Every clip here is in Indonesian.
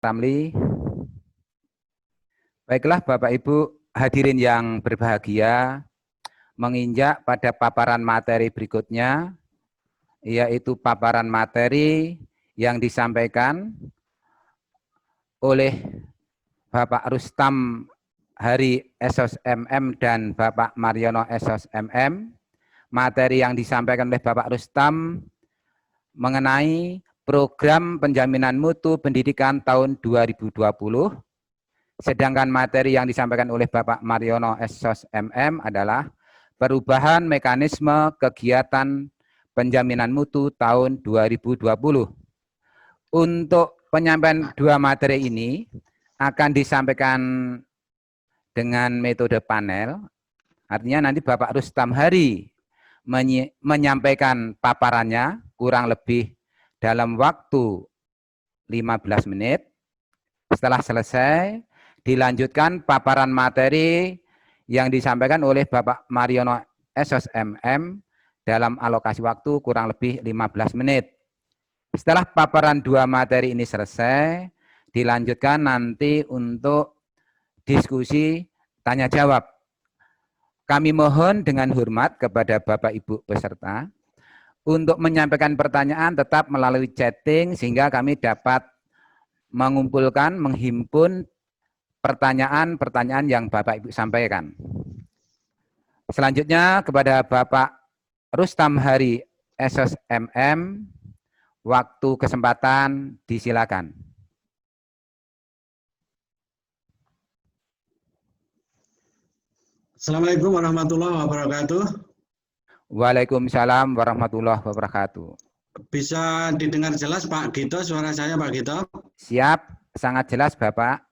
Ramli. Baiklah Bapak Ibu hadirin yang berbahagia, menginjak pada paparan materi berikutnya, yaitu paparan materi yang disampaikan oleh Bapak Rustam Hari SOSMM dan Bapak Mariono SOSMM. Materi yang disampaikan oleh Bapak Rustam mengenai program penjaminan mutu pendidikan tahun 2020. Sedangkan materi yang disampaikan oleh Bapak Mariono SOSMM adalah perubahan mekanisme kegiatan penjaminan mutu tahun 2020. Untuk penyampaian dua materi ini akan disampaikan dengan metode panel, artinya nanti Bapak Rustam Hari menyampaikan paparannya kurang lebih dalam waktu 15 menit. Setelah selesai, dilanjutkan paparan materi yang disampaikan oleh Bapak Mariono SOSMM dalam alokasi waktu kurang lebih 15 menit. Setelah paparan dua materi ini selesai, dilanjutkan nanti untuk diskusi tanya jawab. Kami mohon dengan hormat kepada Bapak Ibu peserta untuk menyampaikan pertanyaan tetap melalui chatting sehingga kami dapat mengumpulkan, menghimpun pertanyaan-pertanyaan yang Bapak Ibu sampaikan. Selanjutnya kepada Bapak Rustam Hari SOSMM, waktu kesempatan disilakan. Assalamualaikum warahmatullahi wabarakatuh. Waalaikumsalam warahmatullahi wabarakatuh. Bisa didengar jelas Pak Gito, suara saya Pak Gito? Siap, sangat jelas Bapak.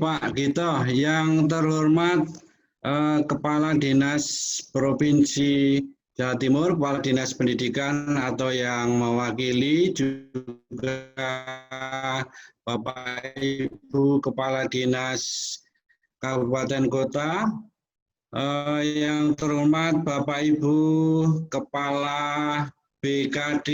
Pak Gito, yang terhormat Kepala Dinas Provinsi Jawa Timur, Kepala Dinas Pendidikan atau yang mewakili, juga Bapak Ibu Kepala Dinas Kabupaten Kota, yang terhormat Bapak Ibu Kepala BKD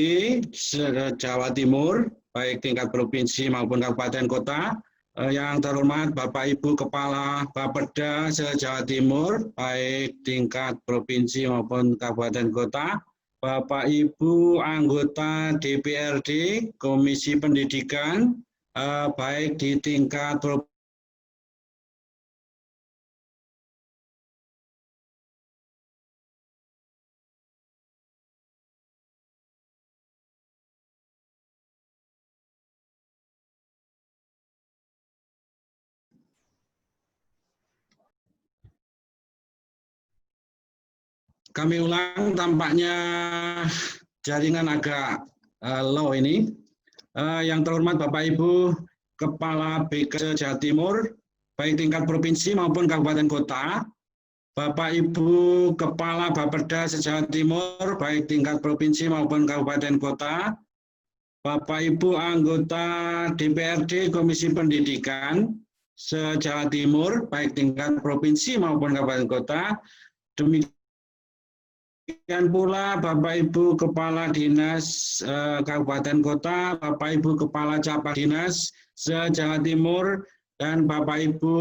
Jawa Timur, baik tingkat provinsi maupun kabupaten kota, yang terhormat Bapak Ibu Kepala Bapeda se-Jawa Timur, baik tingkat provinsi maupun kabupaten kota, Bapak Ibu anggota DPRD Komisi Pendidikan, baik di tingkat provinsi Kami ulang, tampaknya jaringan agak low ini. Yang terhormat Bapak Ibu Kepala BK Jawa Timur, baik tingkat provinsi maupun kabupaten kota, Bapak Ibu Kepala Bapeda se-Jawa Timur, baik tingkat provinsi maupun kabupaten kota, Bapak Ibu anggota DPRD Komisi Pendidikan se-Jawa Timur, baik tingkat provinsi maupun kabupaten kota, demikian pula Bapak Ibu Kepala Dinas Kabupaten Kota, Bapak Ibu Kepala Cabang Dinas se-Jawa Timur, dan Bapak Ibu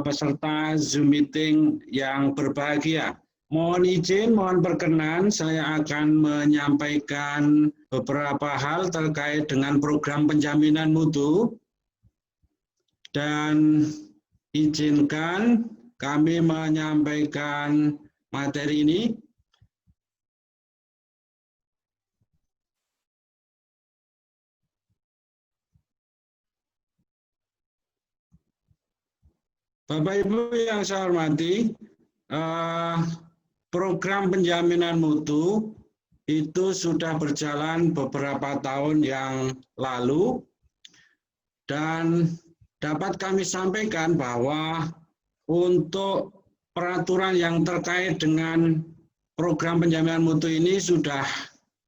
peserta Zoom meeting yang berbahagia. Mohon izin, mohon perkenan, saya akan menyampaikan beberapa hal terkait dengan program penjaminan mutu, dan izinkan kami menyampaikan materi ini. Bapak Ibu yang saya hormati, program penjaminan mutu itu sudah berjalan beberapa tahun yang lalu, dan dapat kami sampaikan bahwa untuk peraturan yang terkait dengan program penjaminan mutu ini sudah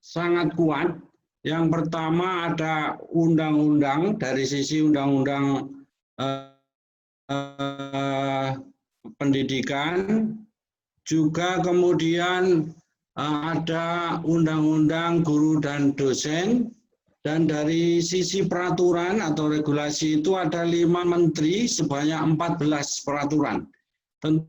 sangat kuat. Yang pertama ada undang-undang, dari sisi undang-undang pendidikan, juga kemudian ada undang-undang guru dan dosen, dan dari sisi peraturan atau regulasi itu ada 5 menteri sebanyak 14 peraturan. Tentu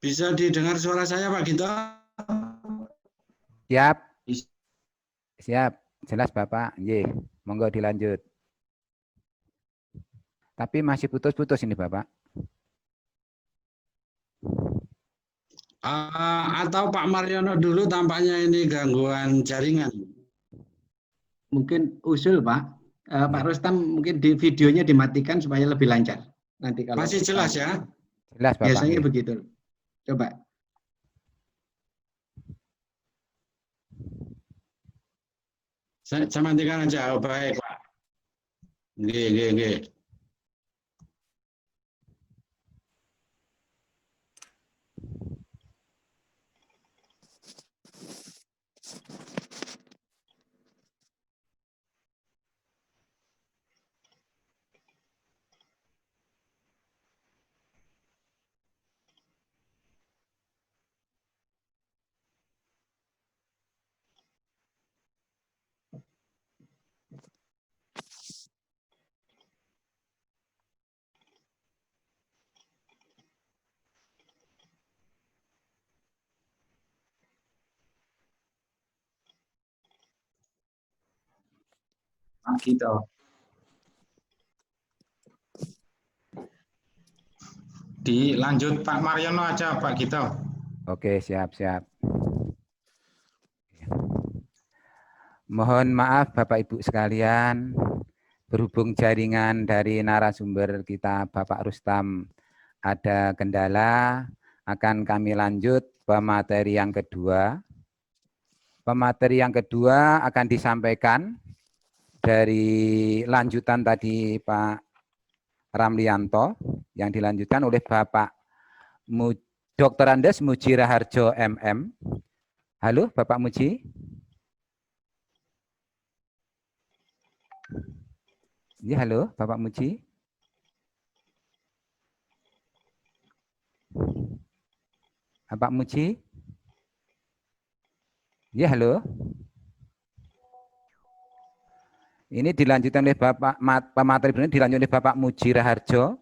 bisa didengar suara saya, Pak Gito? Siap, siap. Jelas Bapak. Nggih, monggo dilanjut. Tapi masih putus-putus ini Bapak. Atau Pak Mariono dulu, tampaknya ini gangguan jaringan. Mungkin usul Pak, Pak Rustam mungkin di videonya dimatikan supaya lebih lancar. Nanti kalau Masih jelas ya? Jelas Bapak. biasanya nggih. begitu. Coba. Saya matikan aja. Oh, baik, Pak. Nggih. Pak Gito. Dilanjut Pak Mariono aja, Pak Gito. Oke, siap. Mohon maaf Bapak Ibu sekalian, berhubung jaringan dari narasumber kita Bapak Rustam ada kendala, akan kami lanjut pemateri yang kedua. Pemateri yang kedua akan disampaikan dari lanjutan tadi Pak Ramlianto, yang dilanjutkan oleh Bapak Dr. Andes Muji Raharjo MM. Halo Bapak Muji. Ya, halo Bapak Muji. Bapak Muji. Ya, halo. Ini dilanjutkan oleh Bapak pemateri berikutnya dilanjutkan oleh Bapak Muji Raharjo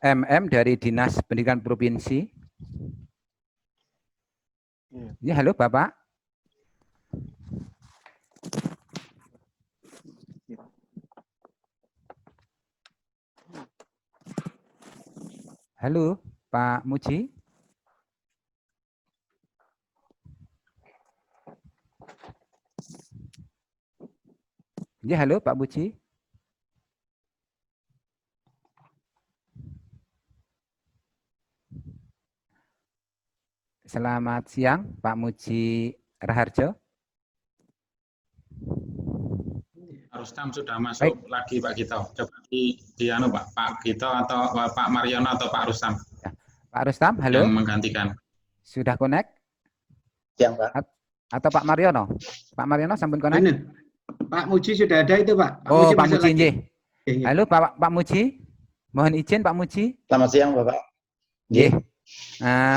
MM dari Dinas Pendidikan Provinsi. Ya, halo Bapak. Halo, Pak Muji. Ya, halo Pak Muji. Selamat siang, Pak Muji Raharjo. Pak Rustam sudah masuk lagi Pak Gito. Coba di anu Pak Gito atau Pak Mariono atau Pak Rustam. Ya. Pak Rustam, halo. Yang menggantikan. Sudah connect? Siang, Pak. Atau Pak Mariono? Pak Mariono sampun connect? Ini, Pak Muji sudah ada itu, Pak. Pak Oh, Muji Pak masuk Muji lagi. nggih. Iya. Halo Pak Muji. Mohon izin Pak Muji. Selamat siang, Bapak. Nggih.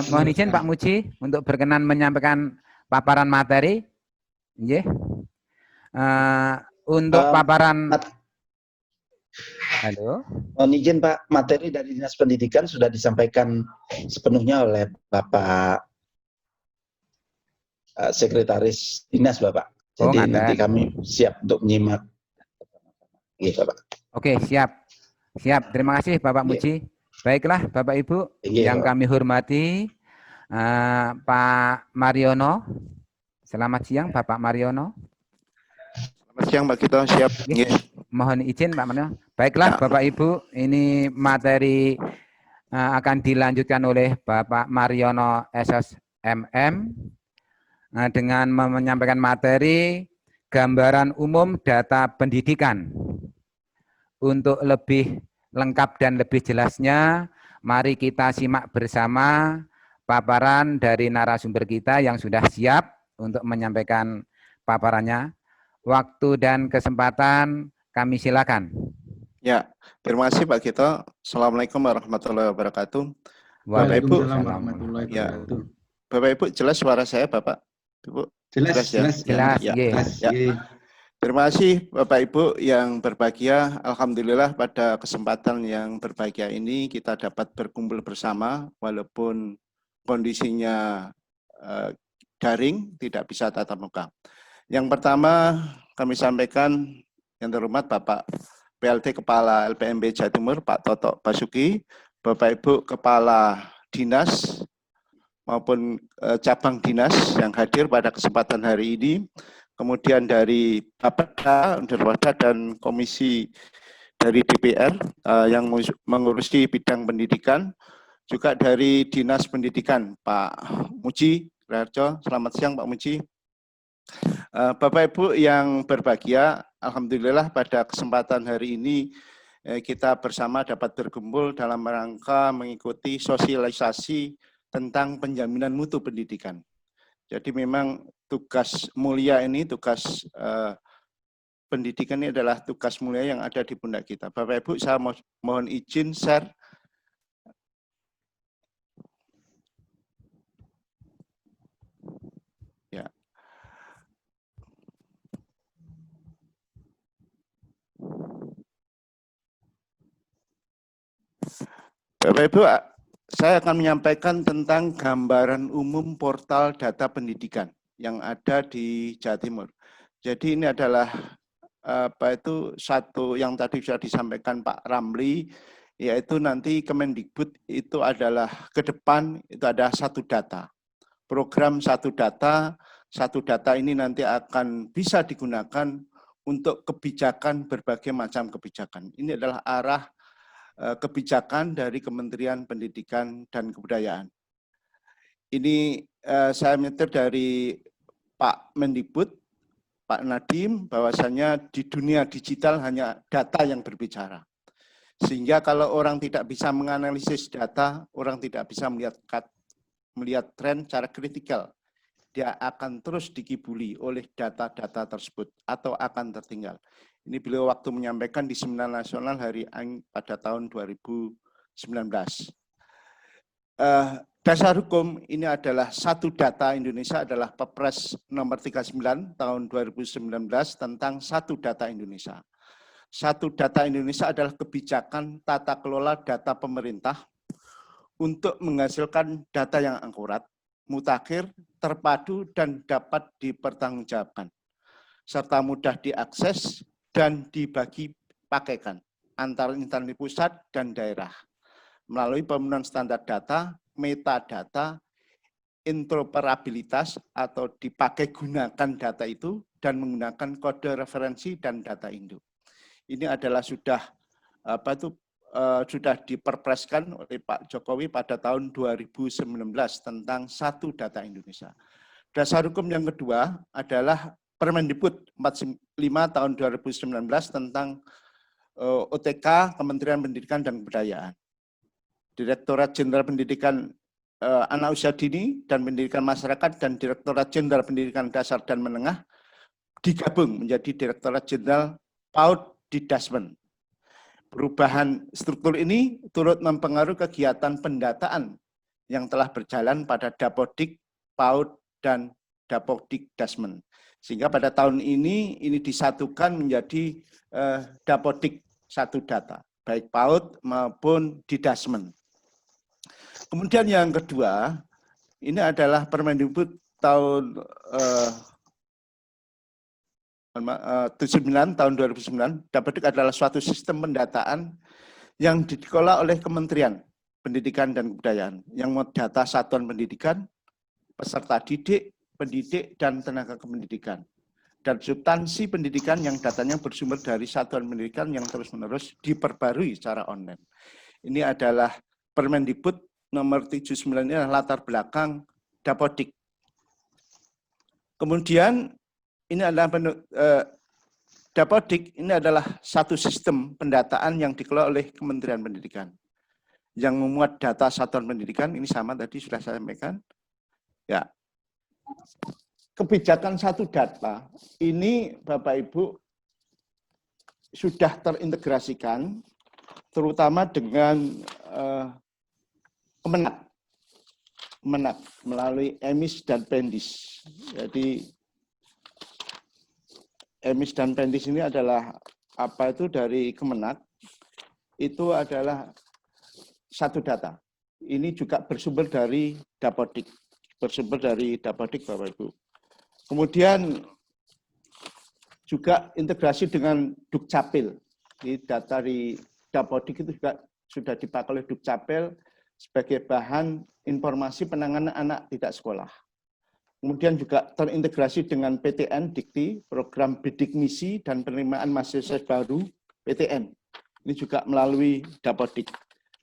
Mohon izin Pak Muji untuk berkenan menyampaikan paparan materi. Nggih. Untuk paparan Halo. Mohon izin Pak, materi dari Dinas Pendidikan sudah disampaikan sepenuhnya oleh Bapak Sekretaris Dinas, Bapak. Jadi nanti kami siap untuk menyimak. Iya, Bapak. Oke, siap. Siap. Terima kasih Bapak Muji. Baiklah Bapak Ibu yang kami hormati, Pak Mariono. Selamat siang Bapak Mariono. Selamat siang Pak Gito, siap. Mohon izin Pak Mariono. Baiklah Bapak Ibu, ini materi akan dilanjutkan oleh Bapak Mariono SSMM dengan menyampaikan materi gambaran umum data pendidikan. Untuk lebih lengkap dan lebih jelasnya, mari kita simak bersama paparan dari narasumber kita yang sudah siap untuk menyampaikan paparannya. Waktu dan kesempatan kami silakan. Ya, terima kasih Pak Gito. Assalamualaikum warahmatullahi wabarakatuh. Waalaikumsalam warahmatullahi wabarakatuh. Bapak Ibu, jelas suara saya Bapak? Ibu, jelas ya? Jelas. Ya. Terima kasih Bapak Ibu yang berbahagia. Alhamdulillah pada kesempatan yang berbahagia ini kita dapat berkumpul bersama walaupun kondisinya daring, tidak bisa tatap muka. Yang pertama kami sampaikan yang terhormat Bapak PLT Kepala LPMB Jawa Timur Pak Toto Basuki, Bapak Ibu Kepala Dinas maupun cabang dinas yang hadir pada kesempatan hari ini, kemudian dari Bapeda, Undirwada, dan komisi dari DPR yang mengurusi bidang pendidikan, juga dari Dinas Pendidikan Pak Muji Raharjo. Selamat siang Pak Muji. Bapak Ibu yang berbahagia, alhamdulillah pada kesempatan hari ini kita bersama dapat berkumpul dalam rangka mengikuti sosialisasi tentang penjaminan mutu pendidikan. Jadi memang tugas mulia ini, tugas pendidikan ini adalah tugas mulia yang ada di pundak kita. Bapak Ibu, saya mohon izin share. Ya. Bapak Ibu, saya akan menyampaikan tentang gambaran umum portal data pendidikan yang ada di Jawa Timur. Jadi ini adalah satu yang tadi sudah disampaikan Pak Ramli, yaitu nanti Kemendikbud itu adalah ke depan itu ada satu data. Program satu data ini nanti akan bisa digunakan untuk kebijakan, berbagai macam kebijakan. Ini adalah arah kebijakan dari Kementerian Pendidikan dan Kebudayaan. Ini saya menyetir dari Pak Mendikbud, Pak Nadiem, bahwasanya di dunia digital hanya data yang berbicara. Sehingga kalau orang tidak bisa menganalisis data, orang tidak bisa melihat tren secara kritikal, dia akan terus dikibuli oleh data-data tersebut atau akan tertinggal. Ini beliau waktu menyampaikan di Seminar Nasional Hari Ain pada tahun 2019. Dasar hukum ini adalah satu data Indonesia adalah Perpres nomor 39 tahun 2019 tentang satu data Indonesia. Satu data Indonesia adalah kebijakan tata kelola data pemerintah untuk menghasilkan data yang akurat, mutakhir, terpadu, dan dapat dipertanggungjawabkan, serta mudah diakses dan dibagi pakaikan antara instansi pusat dan daerah. melalui pemenuhan standar data, metadata, interoperabilitas atau dipakai gunakan data itu dan menggunakan kode referensi dan data induk. Ini adalah sudah sudah diperpreskan oleh Pak Jokowi pada tahun 2019 tentang Satu Data Indonesia. Dasar hukum yang kedua adalah Permendikbud 45 tahun 2019 tentang OTK Kementerian Pendidikan dan Kebudayaan. Direktorat Jenderal Pendidikan Anak Usia Dini dan Pendidikan Masyarakat dan Direktorat Jenderal Pendidikan Dasar dan Menengah digabung menjadi Direktorat Jenderal PAUD Didasmen. Perubahan struktur ini turut mempengaruhi kegiatan pendataan yang telah berjalan pada Dapodik, PAUD, dan Dapodik Dasmen. Sehingga pada tahun ini disatukan menjadi Dapodik Satu Data, baik PAUD maupun Didasmen. Kemudian yang kedua, ini adalah Permendikbud tahun 79 tahun 2009. Dapodik adalah suatu sistem pendataan yang dikelola oleh Kementerian Pendidikan dan Kebudayaan yang mendata satuan pendidikan, peserta didik, pendidik, dan tenaga kependidikan. Dan substansi pendidikan yang datanya bersumber dari satuan pendidikan yang terus-menerus diperbarui secara online. Ini adalah Permendikbud nomor 79 ini adalah latar belakang Dapodik. Kemudian ini adalah Dapodik ini adalah satu sistem pendataan yang dikelola oleh Kementerian Pendidikan yang memuat data satuan pendidikan. Ini sama tadi sudah saya sampaikan. Ya, kebijakan Satu Data ini Bapak Ibu sudah terintegrasikan, terutama dengan Kemenak melalui EMIS dan Pendis. Jadi EMIS dan Pendis ini adalah dari Kemenak, itu adalah Satu Data. Ini juga bersumber dari Dapodik, Bapak Ibu. Kemudian juga integrasi dengan Dukcapil. Di data di Dapodik itu juga sudah dipakai oleh Dukcapil sebagai bahan informasi penanganan anak tidak sekolah. Kemudian juga terintegrasi dengan PTN Dikti, program bidik misi dan penerimaan mahasiswa baru PTN. Ini juga melalui Dapodik.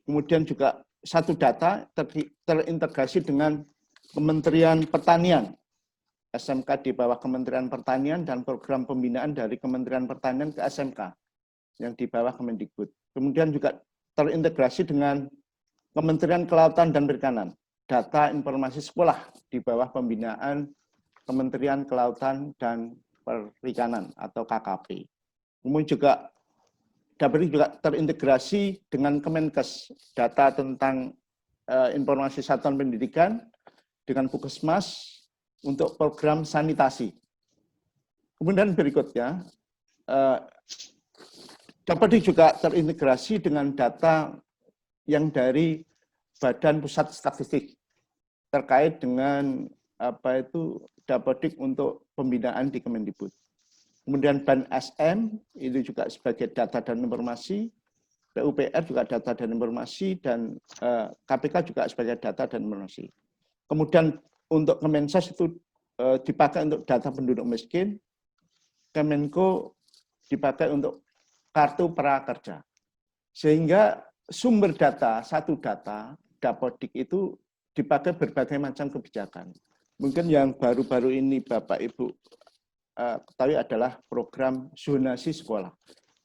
Kemudian juga Satu Data terintegrasi dengan Kementerian Pertanian. SMK di bawah Kementerian Pertanian dan program pembinaan dari Kementerian Pertanian ke SMK yang di bawah Kemendikbud. Kemudian juga terintegrasi dengan Kementerian Kelautan dan Perikanan, data informasi sekolah di bawah pembinaan Kementerian Kelautan dan Perikanan atau KKP. Kemudian juga Dapodik juga terintegrasi dengan Kemenkes, data tentang informasi satuan pendidikan dengan Puskesmas untuk program sanitasi. Kemudian berikutnya, Dapodik juga terintegrasi dengan data yang dari Badan Pusat Statistik terkait dengan Dapodik untuk pembinaan di Kemendikbud. Kemudian Ban SM itu juga sebagai data dan informasi, PUPR juga data dan informasi, dan KPK juga sebagai data dan informasi. Kemudian untuk Kemensos itu dipakai untuk data penduduk miskin, Kemenko dipakai untuk kartu prakerja. Sehingga sumber data, Satu Data, Dapodik itu dipakai berbagai macam kebijakan. Mungkin yang baru-baru ini Bapak Ibu ketahui adalah program zonasi sekolah.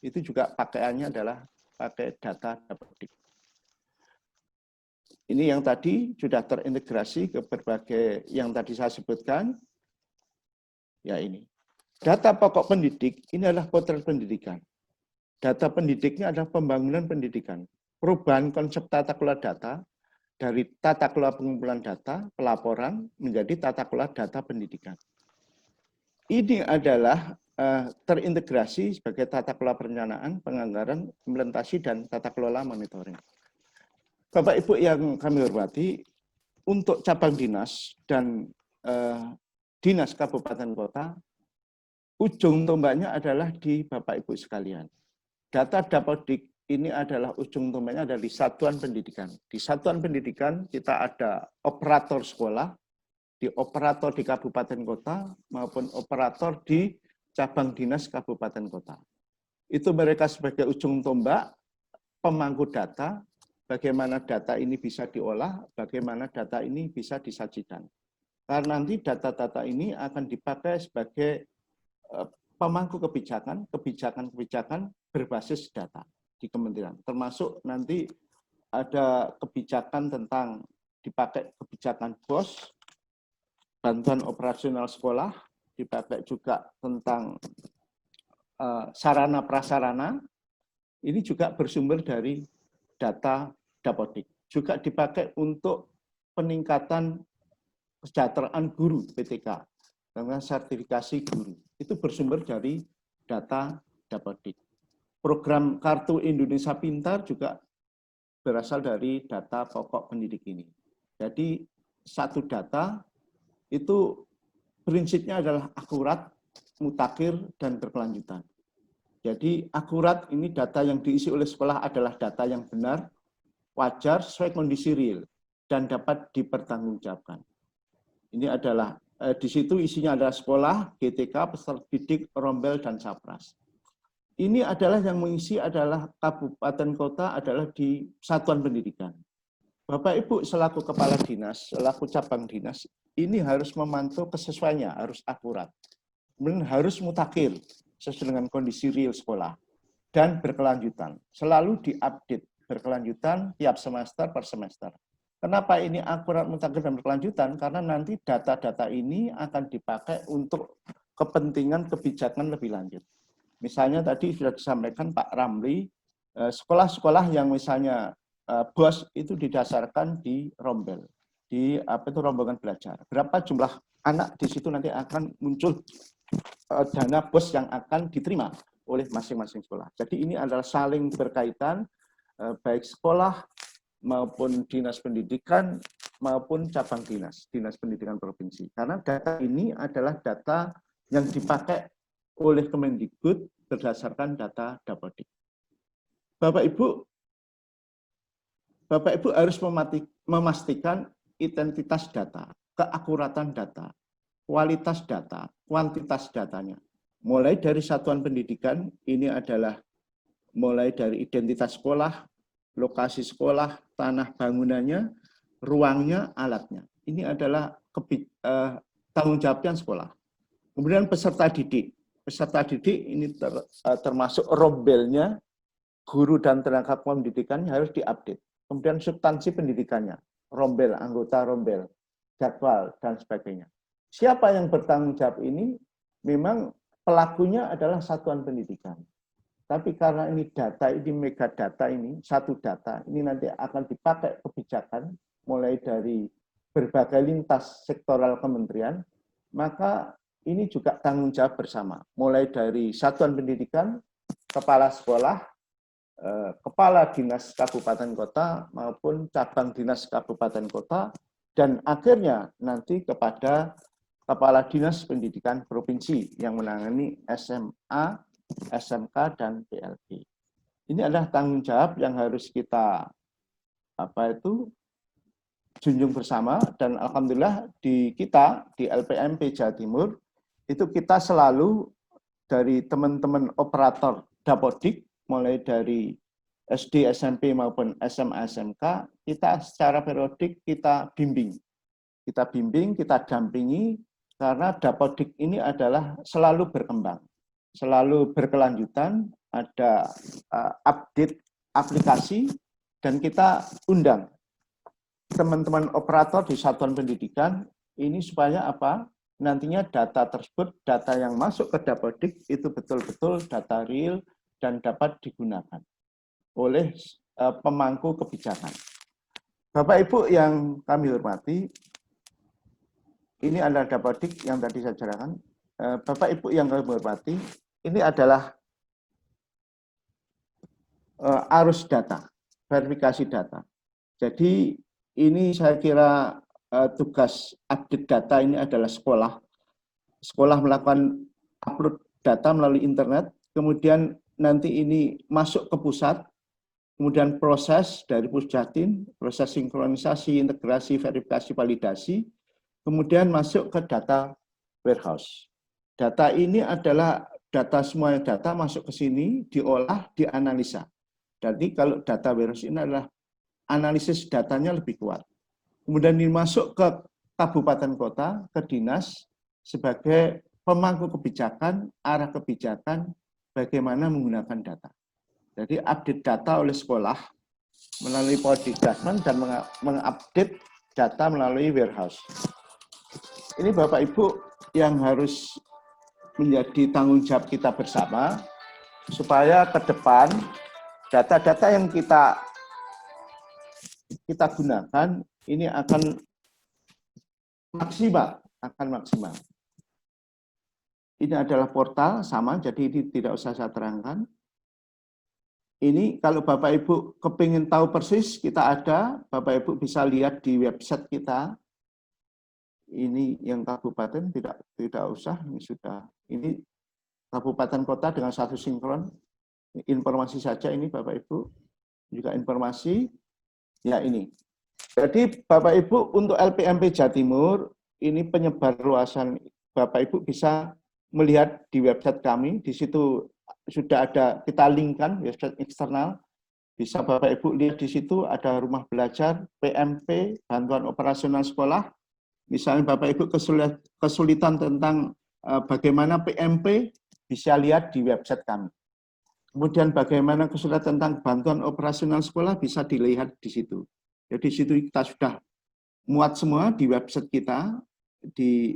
Itu juga pakaiannya adalah pakai data Dapodik. Ini yang tadi sudah terintegrasi ke berbagai yang tadi saya sebutkan. Ya ini. Data pokok pendidik ini adalah potret pendidikan. Data pendidiknya adalah pembangunan pendidikan. Perubahan konsep tata kelola data dari tata kelola pengumpulan data, pelaporan, menjadi tata kelola data pendidikan. Ini adalah terintegrasi sebagai tata kelola perencanaan, penganggaran, implementasi, dan tata kelola monitoring. Bapak Ibu yang kami hormati, untuk cabang dinas dan dinas kabupaten kota, ujung tombaknya adalah di Bapak Ibu sekalian. Data Dapodik ini adalah ujung tombaknya adalah di satuan pendidikan. Di satuan pendidikan kita ada operator sekolah, di operator di kabupaten kota maupun operator di cabang dinas kabupaten kota. Itu mereka sebagai ujung tombak, pemangku data, bagaimana data ini bisa diolah, bagaimana data ini bisa disajikan. Karena nanti data-data ini akan dipakai sebagai pemangku kebijakan berbasis data di kementerian. Termasuk nanti ada kebijakan tentang dipakai kebijakan BOS, bantuan operasional sekolah, dipakai juga tentang sarana prasarana, ini juga bersumber dari data Dapodik. Juga dipakai untuk peningkatan kesejahteraan guru PTK, dengan sertifikasi guru. Itu bersumber dari data Dapodik. Program Kartu Indonesia Pintar juga berasal dari data pokok pendidik ini. Jadi satu data itu prinsipnya adalah akurat, mutakhir, dan berkelanjutan. Jadi akurat ini data yang diisi oleh sekolah adalah data yang benar, wajar, sesuai kondisi real, dan dapat dipertanggungjawabkan. Ini adalah, di situ isinya adalah sekolah, GTK, peserta didik, rombel, dan sapras. Ini adalah yang mengisi adalah kabupaten kota adalah di satuan pendidikan. Bapak Ibu selaku kepala dinas, selaku cabang dinas, ini harus memantau kesesuaiannya, harus akurat. Kemudian harus mutakhir sesuai dengan kondisi real sekolah. Dan berkelanjutan, selalu diupdate berkelanjutan tiap semester per semester. Kenapa ini akurat, mutakhir, dan berkelanjutan? Karena nanti data-data ini akan dipakai untuk kepentingan kebijakan lebih lanjut. Misalnya tadi sudah disampaikan Pak Ramli, sekolah-sekolah yang misalnya BOS itu didasarkan di rombel, di rombongan belajar. Berapa jumlah anak di situ nanti akan muncul dana BOS yang akan diterima oleh masing-masing sekolah. Jadi ini adalah saling berkaitan, baik sekolah maupun dinas pendidikan maupun cabang dinas pendidikan provinsi. Karena data ini adalah data yang dipakai oleh Kemendikbud berdasarkan data Dapodik. Bapak Ibu harus memastikan identitas data, keakuratan data, kualitas data, kuantitas datanya. Mulai dari satuan pendidikan, ini adalah mulai dari identitas sekolah, lokasi sekolah, tanah bangunannya, ruangnya, alatnya. Ini adalah tanggung jawabnya sekolah. Kemudian peserta didik. Peserta didik ini termasuk rombelnya, guru dan tenaga pendidikannya harus diupdate. Kemudian substansi pendidikannya, rombel, anggota rombel, jadwal, dan sebagainya. Siapa yang bertanggung jawab ini? Memang pelakunya adalah satuan pendidikan. Tapi karena ini data, ini megadata ini, satu data, ini nanti akan dipakai kebijakan, mulai dari berbagai lintas sektoral kementerian, maka ini juga tanggung jawab bersama, mulai dari satuan pendidikan, kepala sekolah, kepala dinas kabupaten kota, maupun cabang dinas kabupaten kota, dan akhirnya nanti kepada kepala dinas pendidikan provinsi yang menangani SMA, SMK, dan PLB. Ini adalah tanggung jawab yang harus kita junjung bersama, dan alhamdulillah di LPMP Jawa Timur, itu kita selalu dari teman-teman operator Dapodik, mulai dari SD, SMP maupun SMA, SMK, kita secara periodik kita bimbing. Kita bimbing, kita dampingi, karena Dapodik ini adalah selalu berkembang, selalu berkelanjutan, ada update aplikasi, dan kita undang teman-teman operator di satuan pendidikan ini supaya apa? Nantinya data tersebut, data yang masuk ke Dapodik itu betul-betul data real dan dapat digunakan oleh pemangku kebijakan. Bapak Ibu yang kami hormati, ini adalah Dapodik yang tadi saya jelaskan. Bapak Ibu yang kami hormati, ini adalah arus data, verifikasi data. Jadi ini saya kira tugas update data ini adalah sekolah. Sekolah melakukan upload data melalui internet, kemudian nanti ini masuk ke pusat, kemudian proses dari Pusjatin, proses sinkronisasi, integrasi, verifikasi, validasi, kemudian masuk ke data warehouse. Data ini adalah data, semua data masuk ke sini, diolah, dianalisa. Jadi kalau data warehouse ini adalah analisis datanya lebih kuat. Kemudian dimasuk ke kabupaten kota, ke dinas, sebagai pemangku kebijakan, arah kebijakan, bagaimana menggunakan data. Jadi update data oleh sekolah melalui Podikdasmen dan mengupdate data melalui warehouse. Ini Bapak Ibu yang harus menjadi tanggung jawab kita bersama, supaya ke depan data-data yang kita gunakan ini akan maksimal. Ini adalah portal sama, jadi ini tidak usah saya terangkan. Ini kalau Bapak Ibu kepingin tahu persis, kita ada, Bapak Ibu bisa lihat di website kita. Ini yang kabupaten tidak usah, ini sudah. Ini kabupaten kota dengan satu sinkron. Informasi saja ini Bapak Ibu. Juga informasi, ya ini. Jadi Bapak Ibu untuk LPMP Jawa Timur, ini penyebar luasan, Bapak Ibu bisa melihat di website kami, di situ sudah ada, kita linkkan website eksternal, bisa Bapak Ibu lihat di situ ada rumah belajar, PMP, bantuan operasional sekolah. Misalnya Bapak Ibu kesulitan tentang bagaimana PMP, bisa lihat di website kami. Kemudian bagaimana kesulitan tentang bantuan operasional sekolah, bisa dilihat di situ. Jadi di situ kita sudah muat semua di website kita, di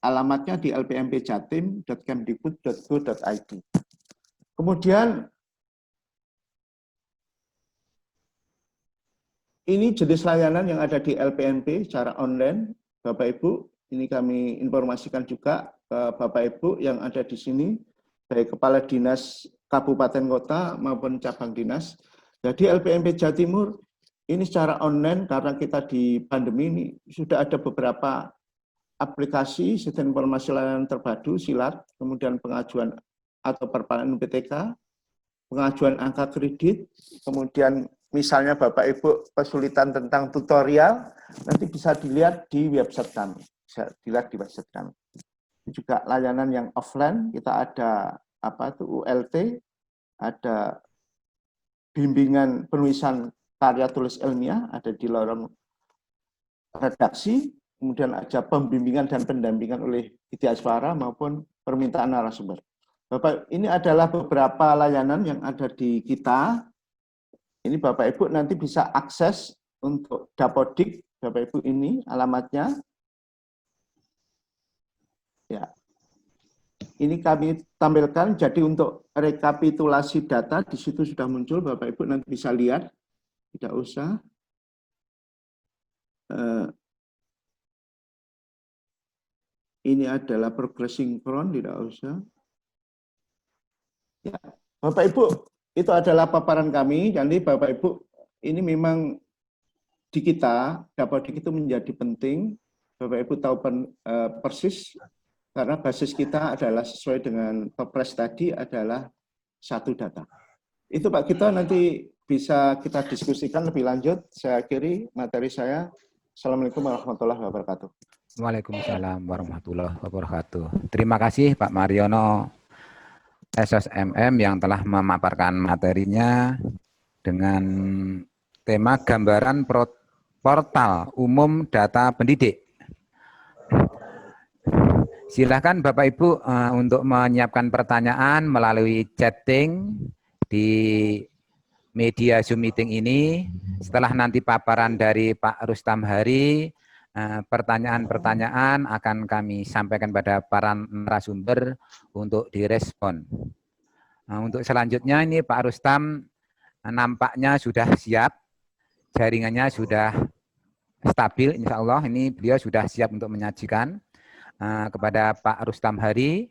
alamatnya di lpmpjatim.kemdikbud.go.id. Kemudian ini jenis layanan yang ada di LPMP secara online, Bapak Ibu. Ini kami informasikan juga ke Bapak Ibu yang ada di sini, baik kepala dinas kabupaten kota maupun cabang dinas. Jadi LPMP Jawa Timur ini secara online, karena kita di pandemi ini sudah ada beberapa aplikasi sistem informasi layanan terpadu SILAT, kemudian pengajuan atau perpanjangan UPTK, pengajuan angka kredit, kemudian misalnya Bapak Ibu kesulitan tentang tutorial, nanti bisa dilihat di website kami. Bisa dilihat di website kami. Juga layanan yang offline, kita ada ULT, ada bimbingan penulisan karya tulis ilmiah, ada di lorong redaksi, kemudian ada pembimbingan dan pendampingan oleh Widya Aswara maupun permintaan narasumber. Bapak, ini adalah beberapa layanan yang ada di kita. Ini Bapak Ibu nanti bisa akses untuk Dapodik, Bapak Ibu ini alamatnya. Ya. Ini kami tampilkan, jadi untuk rekapitulasi data di situ sudah muncul, Bapak Ibu nanti bisa lihat, tidak usah. Ini adalah progres sinkron, tidak usah. Ya, Bapak Ibu, itu adalah paparan kami. Jadi Bapak Ibu, ini memang di kita, Dapodik itu menjadi penting. Bapak Ibu tahu persis, karena basis kita adalah sesuai dengan Kepres tadi adalah satu data. Itu Pak Gito, nanti bisa kita diskusikan lebih lanjut. Saya akhiri materi saya. Assalamualaikum warahmatullahi wabarakatuh. Waalaikumsalam warahmatullahi wabarakatuh. Terima kasih Pak Mariono SSMM yang telah memaparkan materinya dengan tema gambaran portal umum data pendidik. Silakan Bapak Ibu untuk menyiapkan pertanyaan melalui chatting di media Zoom meeting ini. Setelah nanti paparan dari Pak Rustam Hari, pertanyaan-pertanyaan akan kami sampaikan pada para narasumber untuk direspon. Untuk selanjutnya ini Pak Rustam nampaknya sudah siap, jaringannya sudah stabil, insya Allah ini beliau sudah siap untuk menyajikan kepada Pak Rustam Hari.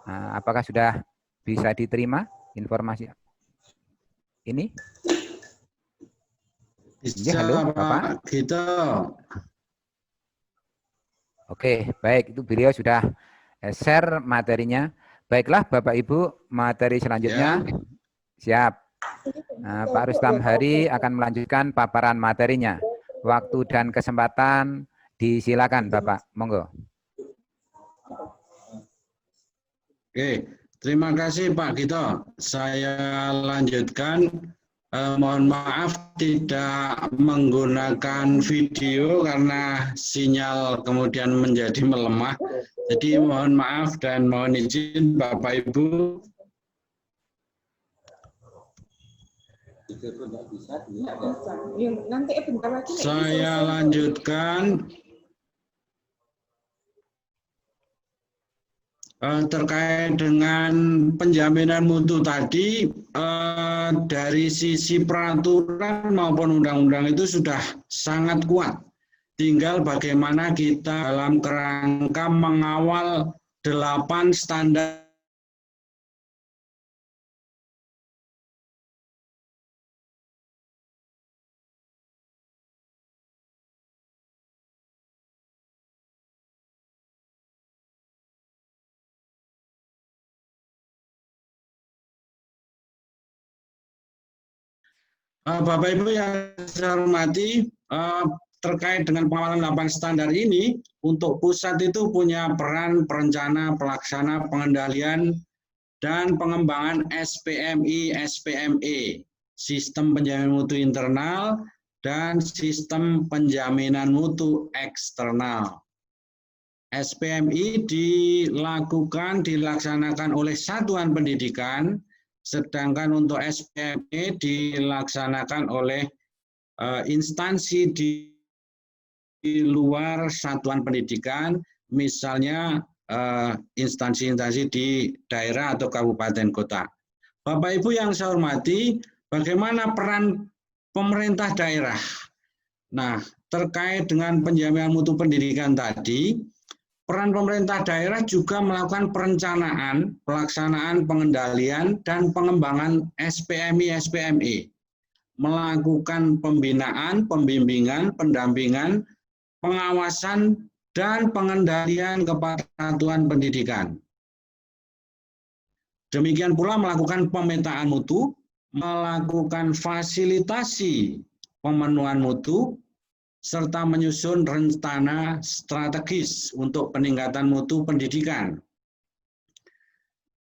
Apakah sudah bisa diterima informasi ini? Bisa, halo, Pak Gito. Oke, baik, itu beliau sudah share materinya. Baiklah Bapak Ibu, materi selanjutnya. Ya. Siap. Nah, Pak Rustam Hari akan melanjutkan paparan materinya. Waktu dan kesempatan disilakan Bapak, monggo. Oke, terima kasih Pak Gito. Saya lanjutkan. Mohon maaf tidak menggunakan video karena sinyal kemudian menjadi melemah. Jadi mohon maaf dan mohon izin Bapak Ibu. Saya lanjutkan. Terkait dengan penjaminan mutu tadi, dari sisi peraturan maupun undang-undang itu sudah sangat kuat. Tinggal bagaimana kita dalam kerangka mengawal 8 standar Bapak Ibu yang saya hormati, terkait dengan pengawalan 8 standar ini, untuk pusat itu punya peran perencana, pelaksana, pengendalian, dan pengembangan SPMI, SPME, Sistem Penjaminan Mutu Internal, dan Sistem Penjaminan Mutu Eksternal. SPMI dilaksanakan oleh satuan pendidikan, sedangkan untuk SPME dilaksanakan oleh instansi di luar satuan pendidikan, misalnya instansi-instansi di daerah atau kabupaten kota. Bapak Ibu yang saya hormati, bagaimana peran pemerintah daerah? Nah, terkait dengan penjaminan mutu pendidikan tadi, peran pemerintah daerah juga melakukan perencanaan, pelaksanaan, pengendalian, dan pengembangan SPMI, SPME. Melakukan pembinaan, pembimbingan, pendampingan, pengawasan, dan pengendalian kepada satuan pendidikan. Demikian pula melakukan pemetaan mutu, melakukan fasilitasi pemenuhan mutu, serta menyusun rencana strategis untuk peningkatan mutu pendidikan.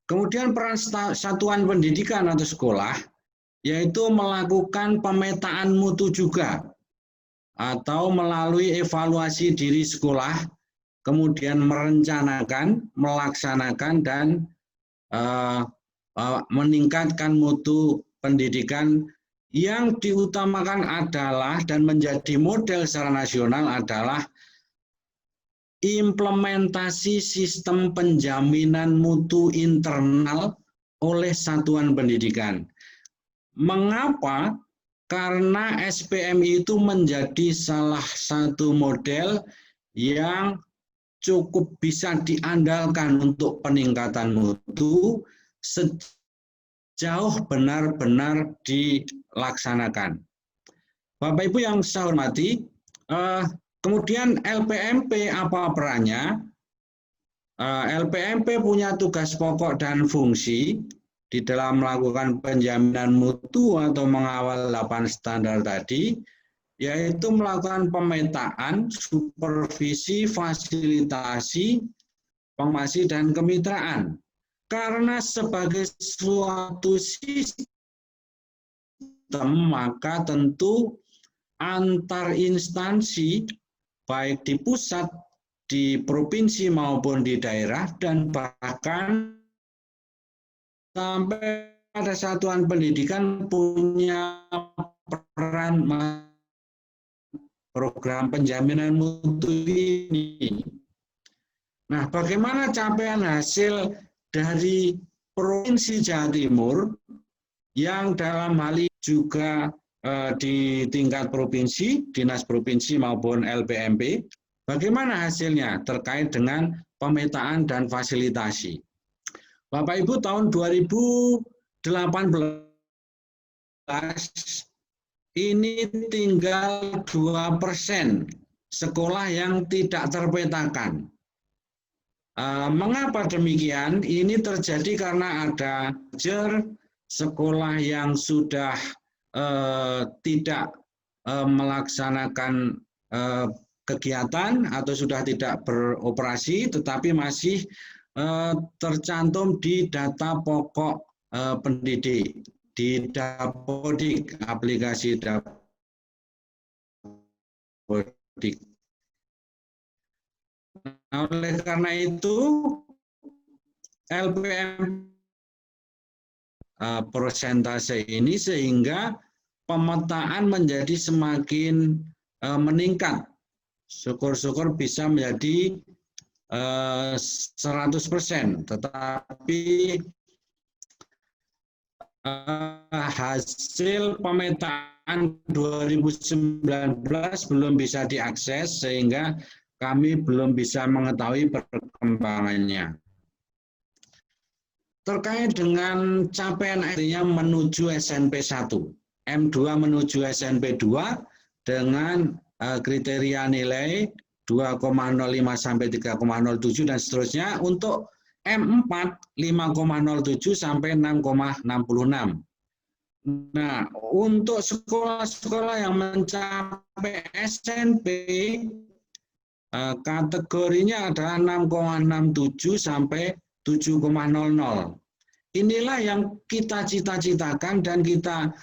Kemudian peran satuan pendidikan atau sekolah, yaitu melakukan pemetaan mutu juga, atau melalui evaluasi diri sekolah, kemudian merencanakan, melaksanakan, dan meningkatkan mutu pendidikan. Yang diutamakan adalah dan menjadi model secara nasional adalah implementasi sistem penjaminan mutu internal oleh satuan pendidikan. Mengapa? Karena SPMI itu menjadi salah satu model yang cukup bisa diandalkan untuk peningkatan mutu sejauh benar-benar dilaksanakan. Bapak Ibu yang saya hormati, kemudian LPMP apa perannya? LPMP punya tugas pokok dan fungsi di dalam melakukan penjaminan mutu atau mengawal 8 standar tadi, yaitu melakukan pemetaan, supervisi, fasilitasi, pengawasi, dan kemitraan. Karena sebagai suatu sistem, maka tentu antar instansi, baik di pusat, di provinsi maupun di daerah, dan bahkan sampai pada satuan pendidikan punya peran program penjaminan mutu ini. Nah, bagaimana capaian hasil dari Provinsi Jawa Timur yang dalam hal ini juga di tingkat provinsi, dinas provinsi maupun LPMP, bagaimana hasilnya terkait dengan pemetaan dan fasilitasi? Bapak Ibu, tahun 2018 ini tinggal 2% sekolah yang tidak terpetakan. Mengapa demikian? Ini terjadi karena ada sekolah yang sudah tidak melaksanakan kegiatan atau sudah tidak beroperasi, tetapi masih tercantum di data pokok pendidik, di Dapodik, aplikasi Dapodik. Nah, oleh karena itu, LPM persentase ini sehingga pemetaan menjadi semakin meningkat. Syukur-syukur bisa menjadi 100%, tetapi hasil pemetaan 2019 belum bisa diakses sehingga kami belum bisa mengetahui perkembangannya. Terkait dengan capaian akhirnya menuju SMP 1, M2 menuju SMP 2 dengan kriteria nilai 2,05 sampai 3,07 dan seterusnya. Untuk M4 5,07 sampai 6,66. Nah, untuk sekolah-sekolah yang mencapai SMP kategorinya adalah 6,67 sampai 7,00. Inilah yang kita cita-citakan dan kita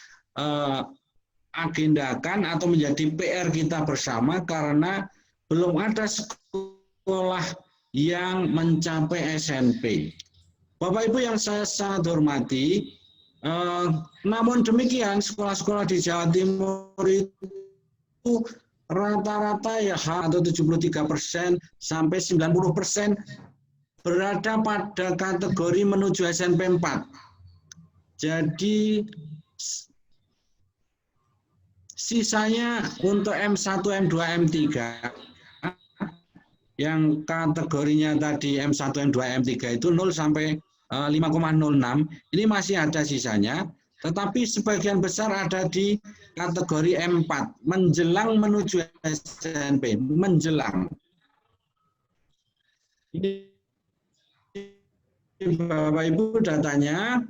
agendakan atau menjadi PR kita bersama karena belum ada sekolah yang mencapai SMP. Bapak Ibu yang saya sangat hormati, namun demikian sekolah-sekolah di Jawa Timur itu rata-rata ya atau 73% sampai 90% berada pada kategori menuju SMP 4. Jadi sisanya untuk M1, M2, M3 yang kategorinya tadi M1, M2, M3 itu 0 sampai 5,06, ini masih ada sisanya, tetapi sebagian besar ada di kategori M4, menjelang menuju SMP, menjelang. Ini Bapak Ibu datanya,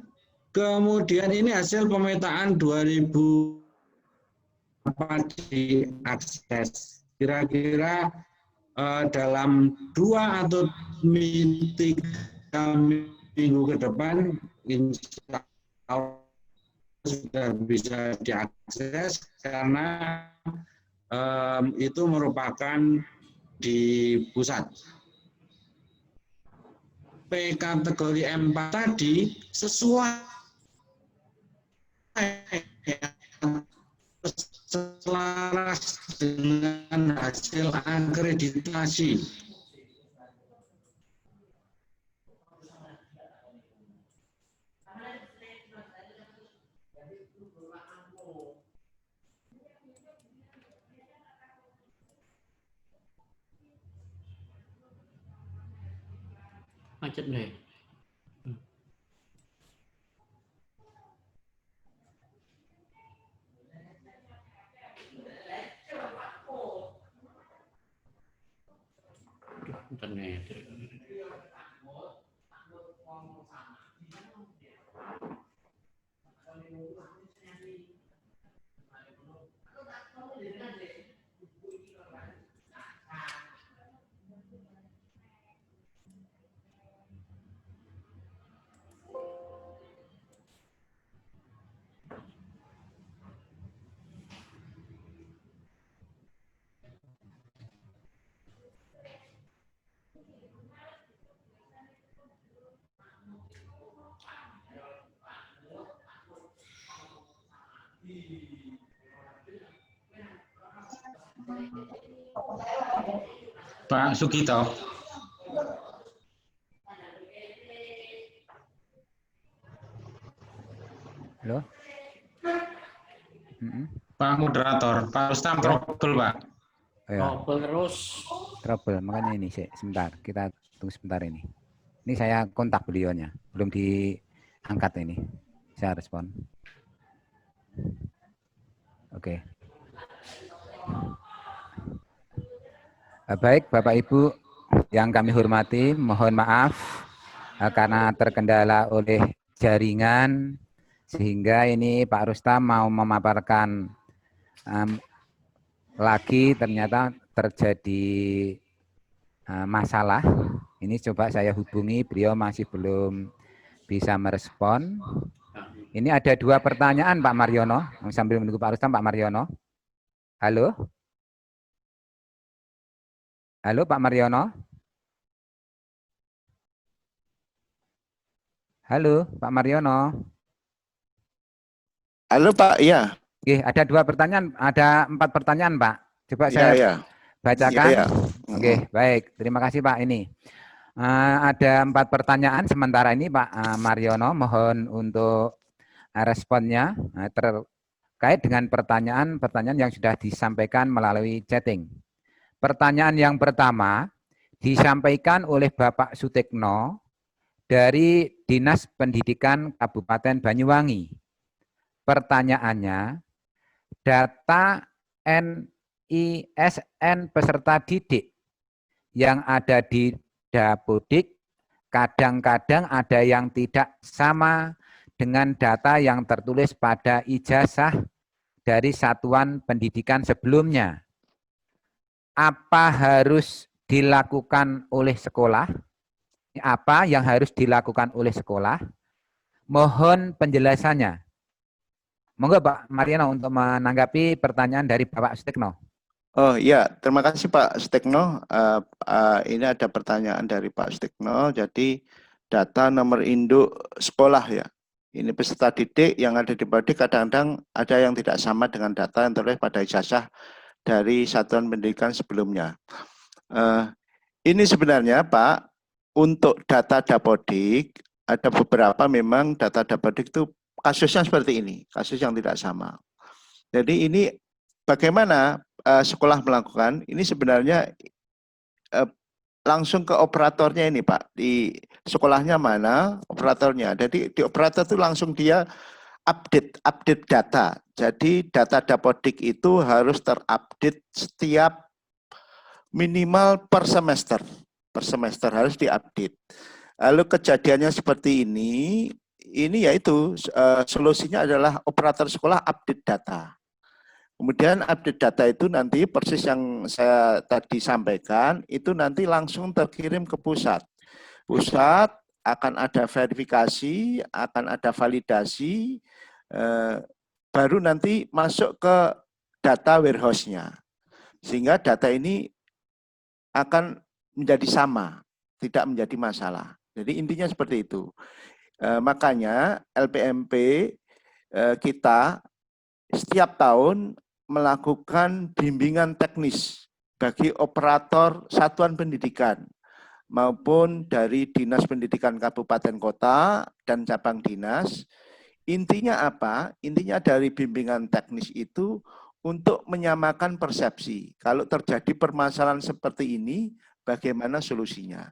kemudian ini hasil pemetaan 2000 diakses. Kira-kira dalam 2 atau 3 minggu ke depan, insya Allah sudah bisa diakses karena itu merupakan di pusat. Kategori M4 tadi sesuai selaras dengan hasil akreditasi. Macet nih. Internet. Pak Sugito. Halo? Pak Moderator, Pak Rustam trouble, Pak. Trouble terus. Trouble, makanya ini sebentar, kita tunggu sebentar ini. Ini saya kontak beliaunya, belum diangkat ini. Saya respon. Oke. Baik, Bapak Ibu yang kami hormati, mohon maaf karena terkendala oleh jaringan Sehingga ini Pak Rustam mau memaparkan lagi ternyata terjadi masalah. Ini coba saya hubungi, beliau masih belum bisa merespon. Ini ada 2 pertanyaan Pak Mariono, sambil menunggu Pak Rustam, Pak Mariono. Halo? Halo Pak Mariono? Halo Pak Mariono? Halo Pak, iya. Ada 2 pertanyaan, ada 4 pertanyaan Pak. Coba Iya, saya iya. bacakan. Iya, iya. Oke, baik. Terima kasih Pak. Ini ada 4 pertanyaan sementara ini Pak Mariono. Mohon untuk responnya terkait dengan pertanyaan-pertanyaan yang sudah disampaikan melalui chatting. Pertanyaan yang pertama disampaikan oleh Bapak Sutekno dari Dinas Pendidikan Kabupaten Banyuwangi. Pertanyaannya, data NISN peserta didik yang ada di Dapodik kadang-kadang ada yang tidak sama dengan data yang tertulis pada ijazah dari satuan pendidikan sebelumnya. Apa harus dilakukan oleh sekolah? Apa yang harus dilakukan oleh sekolah? Mohon penjelasannya. Monggo Pak Mariono untuk menanggapi pertanyaan dari Bapak Sutekno. Oh iya, terima kasih Pak Sutekno. Ini ada pertanyaan dari Pak Sutekno. Jadi data nomor induk sekolah ya. Ini peserta didik yang ada di Dapodik kadang-kadang ada yang tidak sama dengan data yang tertulis pada ijazah dari satuan pendidikan sebelumnya. Ini sebenarnya Pak, untuk data Dapodik ada beberapa memang data Dapodik itu kasusnya seperti ini, kasus yang tidak sama. Jadi ini bagaimana sekolah melakukan, ini sebenarnya langsung ke operatornya ini Pak, di sekolahnya mana operatornya. Jadi di operator itu langsung dia update data. Jadi data Dapodik itu harus terupdate setiap minimal per semester harus diupdate. Lalu kejadiannya seperti ini yaitu solusinya adalah operator sekolah update data. Kemudian update data itu nanti persis yang saya tadi sampaikan, itu nanti langsung terkirim ke pusat. Pusat akan ada verifikasi, akan ada validasi, baru nanti masuk ke data warehouse-nya. Sehingga data ini akan menjadi sama, tidak menjadi masalah. Jadi intinya seperti itu. Makanya LPMP kita setiap tahun melakukan bimbingan teknis bagi operator satuan pendidikan maupun dari Dinas Pendidikan Kabupaten Kota dan cabang dinas. Intinya apa? Intinya dari bimbingan teknis itu untuk menyamakan persepsi. Kalau terjadi permasalahan seperti ini, bagaimana solusinya?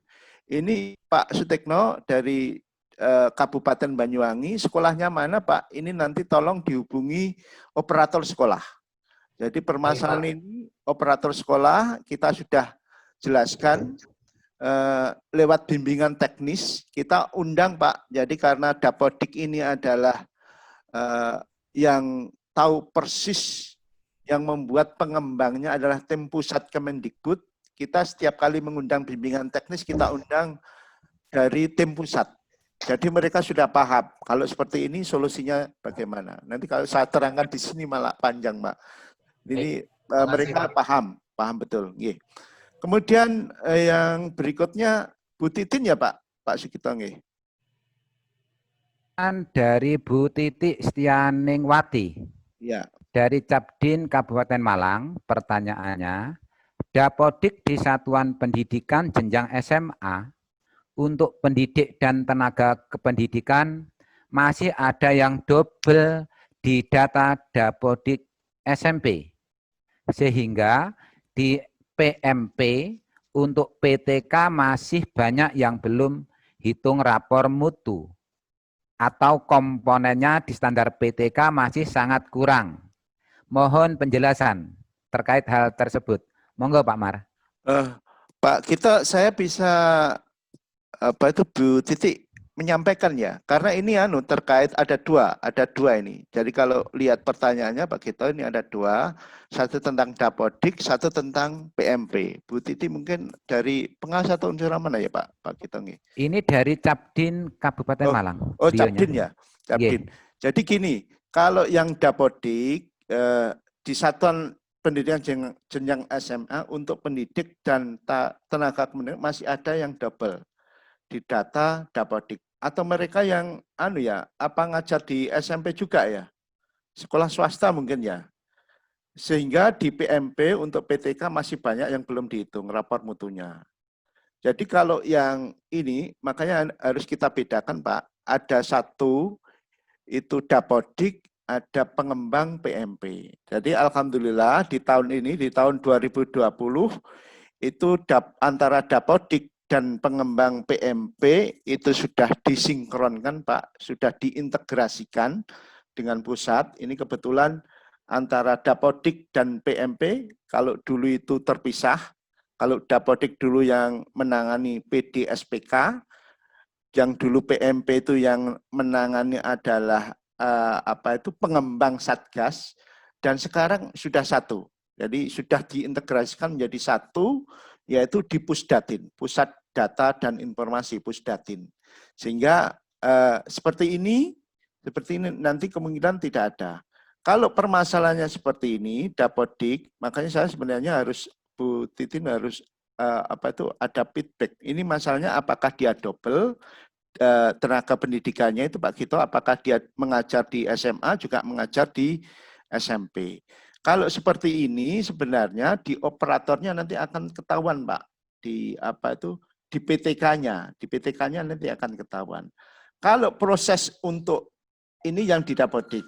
Ini Pak Sutekno dari Kabupaten Banyuwangi, sekolahnya mana Pak? Ini nanti tolong dihubungi operator sekolah. Jadi permasalahan ini operator sekolah kita sudah jelaskan lewat bimbingan teknis, kita undang Pak. Jadi karena Dapodik ini adalah yang tahu persis, yang membuat pengembangnya adalah tim pusat Kemendikbud, kita setiap kali mengundang bimbingan teknis, kita undang dari tim pusat. Jadi mereka sudah paham, kalau seperti ini solusinya bagaimana. Nanti kalau saya terangkan di sini malah panjang, Pak. Ini mereka paham betul. Kemudian yang berikutnya Bu Titin ya Pak Sugito. Dari Bu Titi Setianingwati. Ya. Dari Capdin Kabupaten Malang, pertanyaannya, Dapodik di Satuan Pendidikan Jenjang SMA untuk pendidik dan tenaga kependidikan masih ada yang double di data Dapodik SMP. Sehingga di PMP untuk PTK masih banyak yang belum hitung rapor mutu. Atau komponennya di standar PTK masih sangat kurang. Mohon penjelasan terkait hal tersebut. Monggo Pak Mar. Pak, saya bisa Bu Titi menyampaikan ya, karena ini terkait ada dua ini. Jadi kalau lihat pertanyaannya Pak Gito ini ada dua, satu tentang Dapodik, satu tentang PMP. Bu Titi mungkin dari pengawas atau unsur mana ya Pak Gito nih? Ini dari Capdin Kabupaten Malang. Oh, Bionya. Capdin ya, Capdin. Jadi gini, kalau yang Dapodik di Satuan Pendidikan Jenjang SMA untuk pendidik dan tenaga kependidikan masih ada yang double di data Dapodik, atau mereka yang ngajar di SMP juga ya, sekolah swasta mungkin ya, sehingga di PMP untuk PTK masih banyak yang belum dihitung rapor mutunya. Jadi kalau yang ini makanya harus kita bedakan Pak, ada satu itu Dapodik, ada pengembang PMP. Jadi alhamdulillah di tahun ini, di tahun 2020 itu antara Dapodik dan pengembang PMP itu sudah disinkronkan Pak, sudah diintegrasikan dengan pusat. Ini kebetulan antara Dapodik dan PMP, kalau dulu itu terpisah, kalau Dapodik dulu yang menangani PDSPK, yang dulu PMP itu yang menangani adalah pengembang Satgas, dan sekarang sudah satu. Jadi sudah diintegrasikan menjadi satu, yaitu di Pusdatin, Pusat Data dan Informasi Pusdatin. Sehingga seperti ini nanti kemungkinan tidak ada. Kalau permasalahannya seperti ini, Dapodik, makanya saya sebenarnya harus, Bu Titin harus ada feedback. Ini masalahnya apakah dia double tenaga pendidikannya itu Pak Gito, apakah dia mengajar di SMA juga mengajar di SMP. Kalau seperti ini sebenarnya di operatornya nanti akan ketahuan Pak, di di PTK-nya, nanti akan ketahuan. Kalau proses untuk ini yang di Dapodik.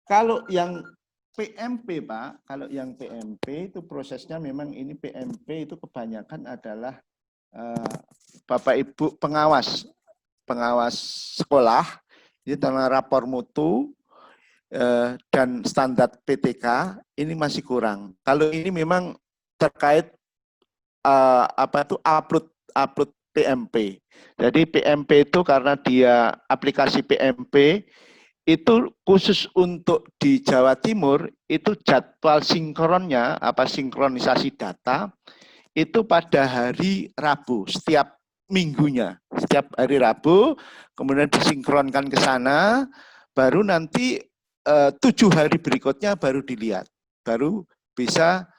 Kalau yang PMP Pak, kalau yang PMP itu prosesnya memang ini PMP itu kebanyakan adalah Bapak Ibu pengawas sekolah, ini tentang rapor mutu dan standar PTK ini masih kurang. Kalau ini memang terkait upload PMP. Jadi PMP itu karena dia aplikasi PMP itu khusus untuk di Jawa Timur itu jadwal sinkronnya sinkronisasi data itu pada hari Rabu setiap minggunya, setiap hari Rabu kemudian disinkronkan ke sana, baru nanti 7 hari berikutnya baru dilihat, baru bisa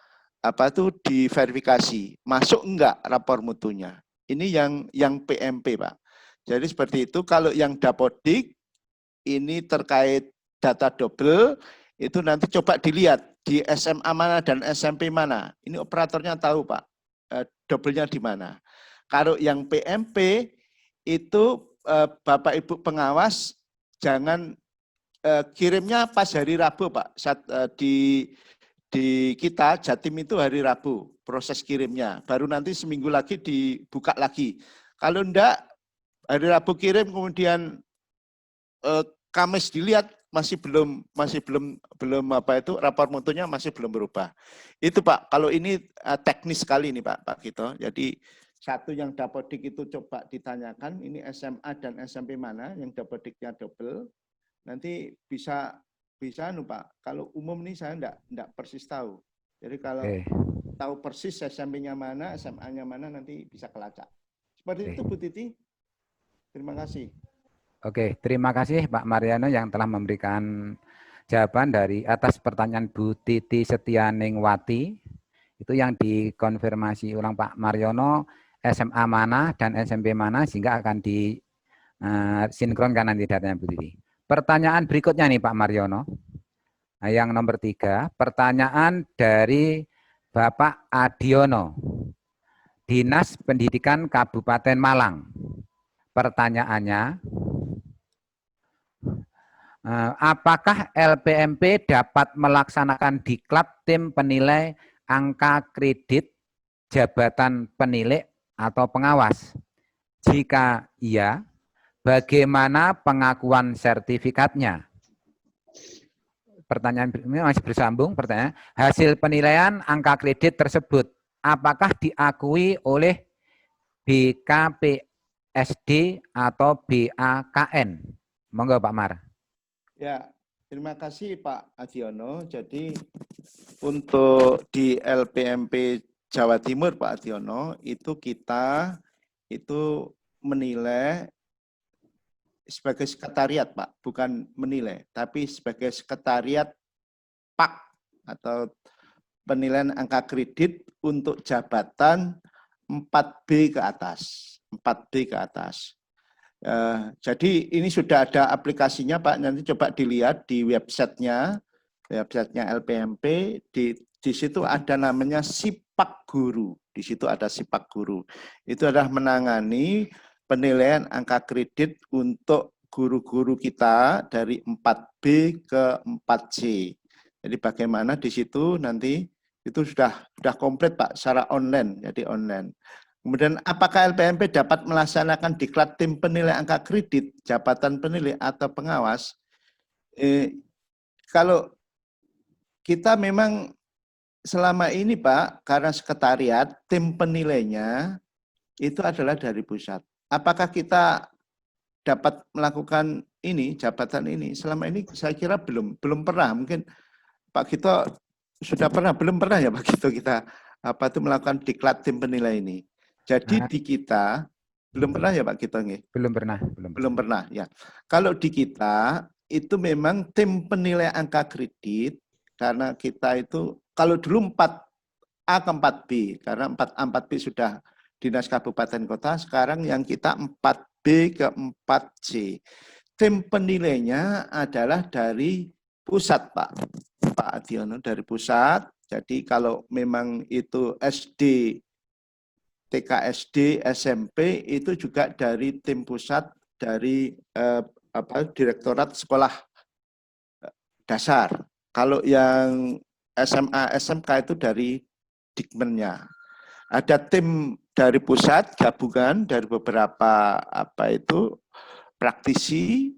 diverifikasi masuk enggak rapor mutunya. Ini yang PMP Pak. Jadi seperti itu. Kalau yang Dapodik ini terkait data double itu nanti coba dilihat di SMA mana dan SMP mana. Ini operatornya tahu Pak, double-nya di mana. Kalau yang PMP itu Bapak Ibu pengawas jangan kirimnya pas hari Rabu Pak. Di kita Jatim itu hari Rabu proses kirimnya, baru nanti seminggu lagi dibuka lagi. Kalau enggak hari Rabu kirim kemudian Kamis dilihat masih belum rapor mutunya masih belum berubah. Itu Pak, kalau ini teknis sekali ini Pak Gito. Jadi satu yang Dapodik itu coba ditanyakan ini SMA dan SMP mana yang Dapodiknya double. Nanti bisa Pak. Kalau umum nih saya enggak persis tahu. Jadi kalau tahu persis SMP-nya mana, SMA-nya mana nanti bisa kelacak. Seperti itu Bu Titi. Terima kasih. Oke, terima kasih Pak Mariano yang telah memberikan jawaban dari atas pertanyaan Bu Titi Setianingwati. Itu yang dikonfirmasi ulang Pak Mariono, SMA mana dan SMP mana, sehingga akan disinkronkan nanti datanya Bu Titi. Pertanyaan berikutnya nih Pak Mariono, yang nomor 3, pertanyaan dari Bapak Adiono, Dinas Pendidikan Kabupaten Malang. Pertanyaannya, apakah LPMP dapat melaksanakan diklat tim penilai angka kredit jabatan penilik atau pengawas? Jika iya, bagaimana pengakuan sertifikatnya? Pertanyaan ini masih bersambung. Pertanyaan, hasil penilaian angka kredit tersebut apakah diakui oleh BKPM SD atau BAKN. Monggo Pak Mar. Ya, terima kasih Pak Adiono. Jadi untuk di LPMP Jawa Timur Pak Adiono, itu kita itu menilai sebagai sekretariat Pak, bukan menilai, tapi sebagai sekretariat PAK atau penilaian angka kredit untuk jabatan 4B ke atas. 4B ke atas. Jadi ini sudah ada aplikasinya Pak, nanti coba dilihat di websitenya LPMP, di situ ada namanya Sipak Guru, di situ ada Sipak Guru. Itu adalah menangani penilaian angka kredit untuk guru-guru kita dari 4B ke 4C. Jadi bagaimana di situ nanti itu sudah komplit Pak, secara online, jadi online. Kemudian apakah LPMP dapat melaksanakan diklat tim penilai angka kredit, jabatan penilai atau pengawas? Kalau kita memang selama ini Pak, karena sekretariat, tim penilainya itu adalah dari pusat. Apakah kita dapat melakukan ini, jabatan ini? Selama ini saya kira belum pernah. Mungkin Pak Gito sudah pernah, belum pernah ya Pak Gito kita melakukan diklat tim penilai ini. Jadi di kita belum pernah ya Pak Gito nggih? Belum pernah. Belum pernah ya. Kalau di kita itu memang tim penilai angka kredit, karena kita itu kalau dulu 4A ke 4B, karena 4A 4B sudah Dinas Kabupaten Kota, sekarang yang kita 4B ke 4C. Tim penilainya adalah dari pusat Pak Adiono, dari pusat. Jadi kalau memang itu SD, TK SD, SMP itu juga dari tim pusat, dari Direktorat Sekolah Dasar. Kalau yang SMA, SMK itu dari Dikmennya. Ada tim dari pusat, gabungan dari beberapa praktisi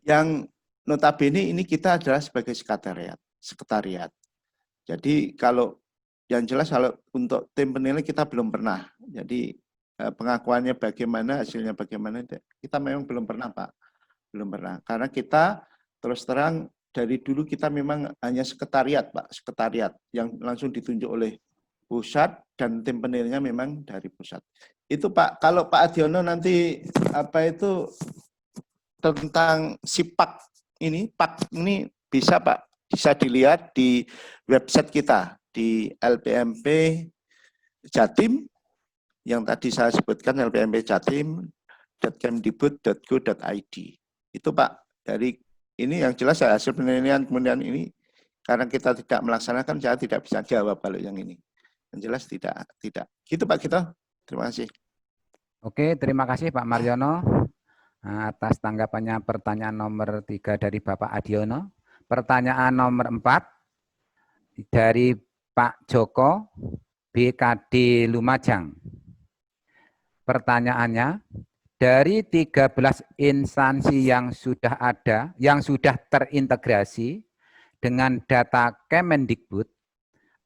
yang notabene ini kita adalah sebagai sekretariat. Jadi kalau yang jelas kalau untuk tim penilai kita belum pernah. Jadi pengakuannya bagaimana, hasilnya bagaimana, kita memang belum pernah Pak. Belum pernah. Karena kita terus terang dari dulu kita memang hanya sekretariat Pak, sekretariat yang langsung ditunjuk oleh pusat dan tim penilainya memang dari pusat. Itu Pak, kalau Pak Adiono nanti tentang SIPAK ini, PAK ini bisa Pak, bisa dilihat di website kita di LPMP Jatim yang tadi saya sebutkan, lpmpjatim.kemdikbud.go.id. Itu Pak, dari ini yang jelas hasil penilaian kemudian ini karena kita tidak melaksanakan, saya tidak bisa jawab kalau yang ini. Yang jelas tidak. Gitu Pak Gito. Terima kasih. Oke, terima kasih Pak Mariono atas tanggapannya pertanyaan nomor 3 dari Bapak Adiono. Pertanyaan nomor 4 dari Pak Joko, BKD Lumajang. Pertanyaannya, dari 13 instansi yang sudah ada, yang sudah terintegrasi dengan data Kemendikbud,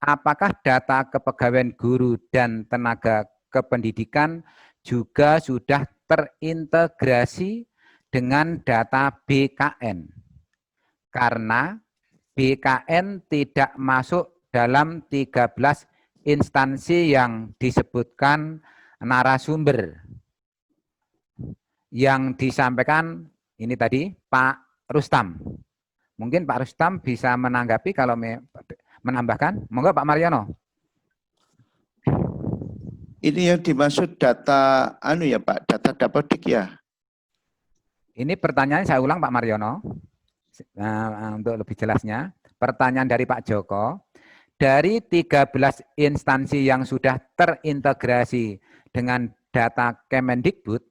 apakah data kepegawaian guru dan tenaga kependidikan juga sudah terintegrasi dengan data BKN? Karena BKN tidak masuk dalam 13 instansi yang disebutkan narasumber. Yang disampaikan ini tadi Pak Rustam. Mungkin Pak Rustam bisa menanggapi kalau menambahkan. Monggo Pak Mariono. Ini yang dimaksud data ya Pak, data Dapodik ya. Ini pertanyaan saya ulang Pak Mariono. Untuk lebih jelasnya, pertanyaan dari Pak Joko, dari 13 instansi yang sudah terintegrasi dengan data Kemendikbud,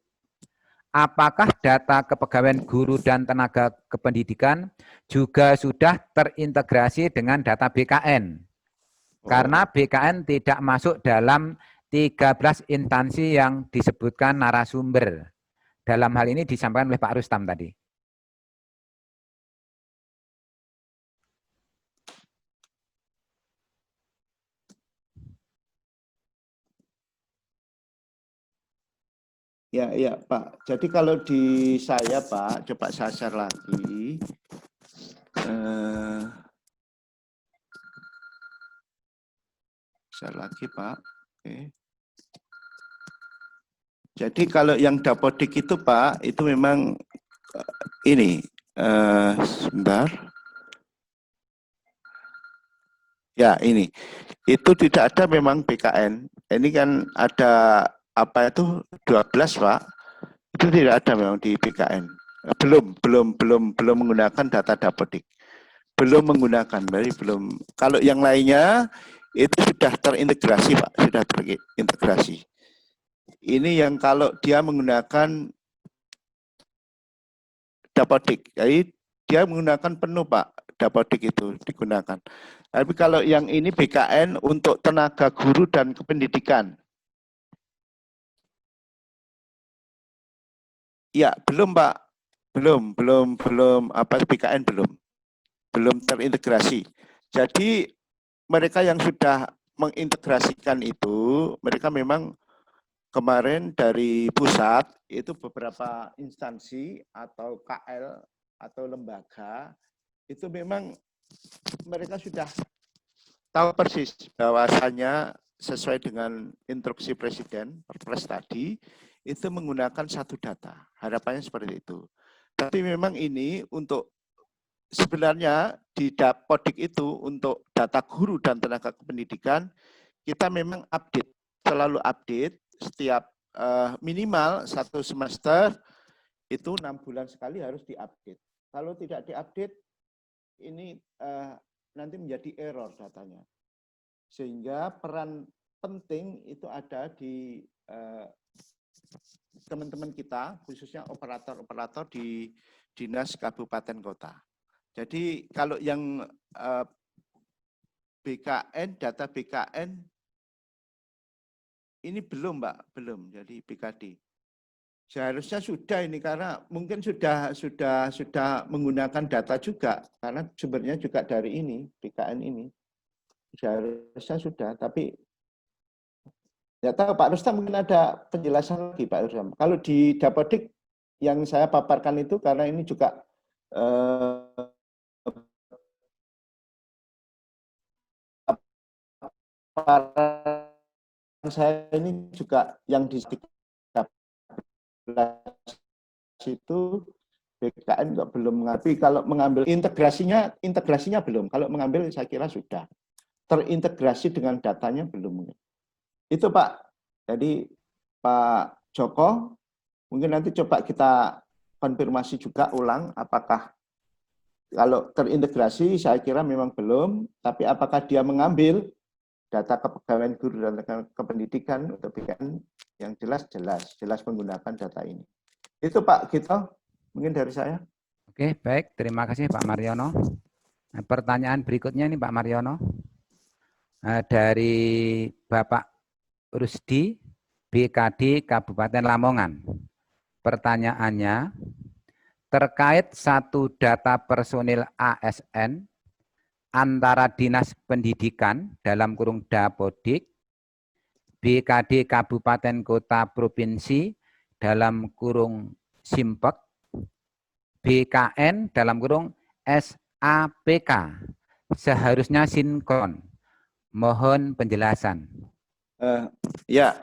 apakah data kepegawaian guru dan tenaga kependidikan juga sudah terintegrasi dengan data BKN? Karena BKN tidak masuk dalam 13 instansi yang disebutkan narasumber. Dalam hal ini disampaikan oleh Pak Rustam tadi. Ya Pak. Jadi kalau di saya Pak, coba saya share lagi. Share lagi Pak. Oke. Jadi kalau yang dapodik itu Pak, itu memang ini. Sebentar. Ya ini. Itu tidak ada memang BKN. Ini kan ada apa itu 12 Pak. Itu tidak ada memang di BKN. Belum menggunakan data dapodik. Belum menggunakan, berarti belum. Kalau yang lainnya itu sudah terintegrasi Pak, sudah terintegrasi. Ini yang kalau dia menggunakan dapodik, jadi dia menggunakan penuh Pak, dapodik itu digunakan. Tapi kalau yang ini BKN untuk tenaga guru dan kependidikan. Ya, belum Pak. Belum apa BKN belum terintegrasi. Jadi mereka yang sudah mengintegrasikan itu, mereka memang kemarin dari pusat itu beberapa instansi atau KL atau lembaga itu memang mereka sudah tahu persis bahwasannya sesuai dengan instruksi Presiden Perpres tadi itu menggunakan satu data. Harapannya seperti itu. Tapi memang ini untuk sebenarnya di Dapodik itu untuk data guru dan tenaga kependidikan kita memang update, selalu update setiap minimal 1 semester itu 6 bulan sekali harus diupdate. Kalau tidak diupdate ini nanti menjadi error datanya. Sehingga peran penting itu ada di teman-teman kita, khususnya operator-operator di dinas kabupaten kota. Jadi kalau yang BKN, data BKN ini belum Mbak, belum. Jadi BKD. Seharusnya sudah ini karena mungkin sudah menggunakan data juga karena sumbernya juga dari ini, BKN ini. Seharusnya sudah, tapi ya tahu Pak Rustam mungkin ada penjelasan lagi Pak Rustam. Kalau di Dapodik yang saya paparkan itu karena ini juga saya ini juga yang di situ BKN juga belum mengambil. Kalau mengambil integrasinya belum. Kalau mengambil saya kira sudah terintegrasi dengan datanya belum. Itu Pak. Jadi Pak Joko mungkin nanti coba kita konfirmasi juga ulang apakah kalau terintegrasi saya kira memang belum, tapi apakah dia mengambil data kepegawaian guru dan kependidikan untuk BKN yang jelas menggunakan data ini. Itu Pak Gito, mungkin dari saya. Oke, baik. Terima kasih Pak Mariono. Nah, pertanyaan berikutnya ini Pak Mariono. Dari Bapak Rusdi, BKD Kabupaten Lamongan. Pertanyaannya, terkait satu data personil ASN antara Dinas Pendidikan dalam kurung Dapodik, BKD Kabupaten Kota Provinsi dalam kurung Simpek, BKN dalam kurung SAPK seharusnya sinkron. Mohon penjelasan. Ya,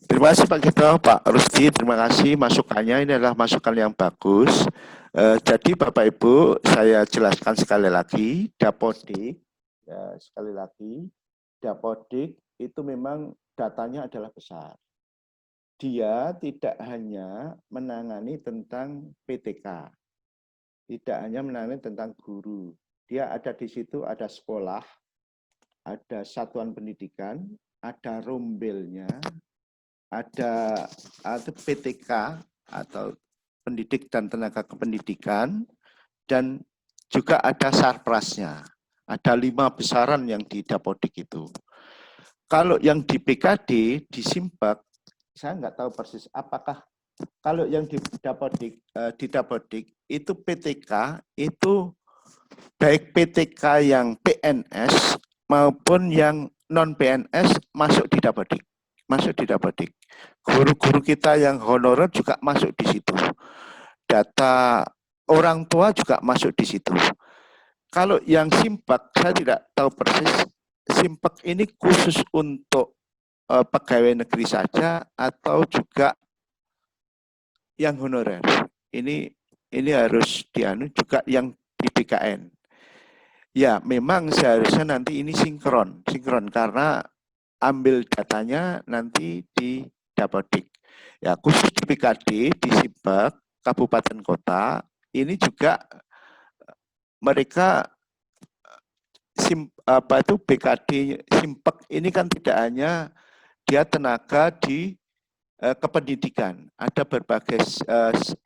terima kasih Pak Gito, Pak Rusdi, terima kasih masukannya. Ini adalah masukan yang bagus. Jadi Bapak Ibu, saya jelaskan sekali lagi, Dapodik, ya, sekali lagi, Dapodik itu memang datanya adalah besar. Dia tidak hanya menangani tentang PTK, tidak hanya menangani tentang guru. Dia ada di situ, ada sekolah, ada satuan pendidikan, ada rombelnya, ada PTK atau pendidik dan tenaga kependidikan, dan juga ada sarprasnya. Ada 5 besaran yang di Dapodik itu. Kalau yang di BKD, di Simpek, saya nggak tahu persis apakah kalau yang di Dapodik itu PTK itu baik PTK yang PNS maupun yang non PNS masuk di Dapodik. masuk di Dapodik. Guru-guru kita yang honorer juga masuk di situ. Data orang tua juga masuk di situ. Kalau yang Simpak, saya tidak tahu persis. Simpak ini khusus untuk pegawai negeri saja atau juga yang honorer. Ini harus dianu juga yang di BKN. Ya, memang seharusnya nanti ini sinkron karena ambil datanya nanti di Dapodik. Ya, khusus di BKD, di Simpak, kabupaten kota, ini juga mereka BKD Simpak ini kan tidak hanya dia tenaga di kependidikan, ada berbagai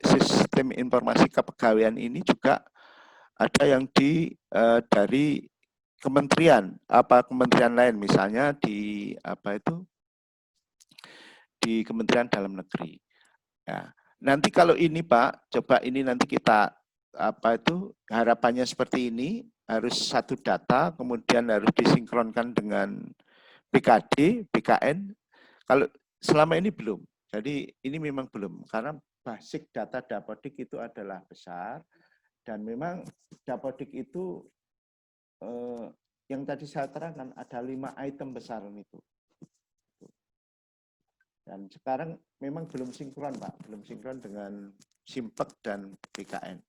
sistem informasi kepegawaian ini juga ada yang dari kementerian lain, misalnya di di Kementerian Dalam Negeri. Ya. Nanti kalau ini Pak, coba ini nanti kita harapannya seperti ini, harus satu data, kemudian harus disinkronkan dengan BKD, BKN. Kalau selama ini belum, jadi ini memang belum, karena basic data Dapodik itu adalah besar, dan memang Dapodik itu yang tadi saya terangkan ada 5 item besar itu. Dan sekarang memang belum sinkron Pak, belum sinkron dengan Simpak dan BKN.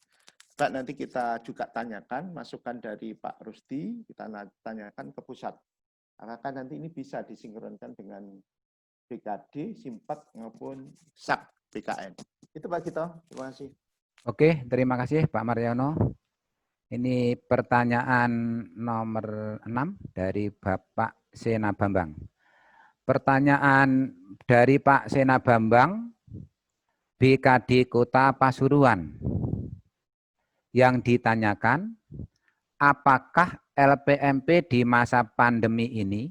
Pak, nanti kita juga tanyakan masukan dari Pak Rusdi, kita tanyakan ke pusat. Apakah nanti ini bisa disinkronkan dengan BKD, Simpak maupun SAK BKN. Itu Pak Gito, terima kasih. Oke, terima kasih Pak Mariono. Ini pertanyaan nomor 6 dari Bapak Sena Bambang. Pertanyaan dari Pak Sena Bambang, BKD Kota Pasuruan. Yang ditanyakan, apakah LPMP di masa pandemi ini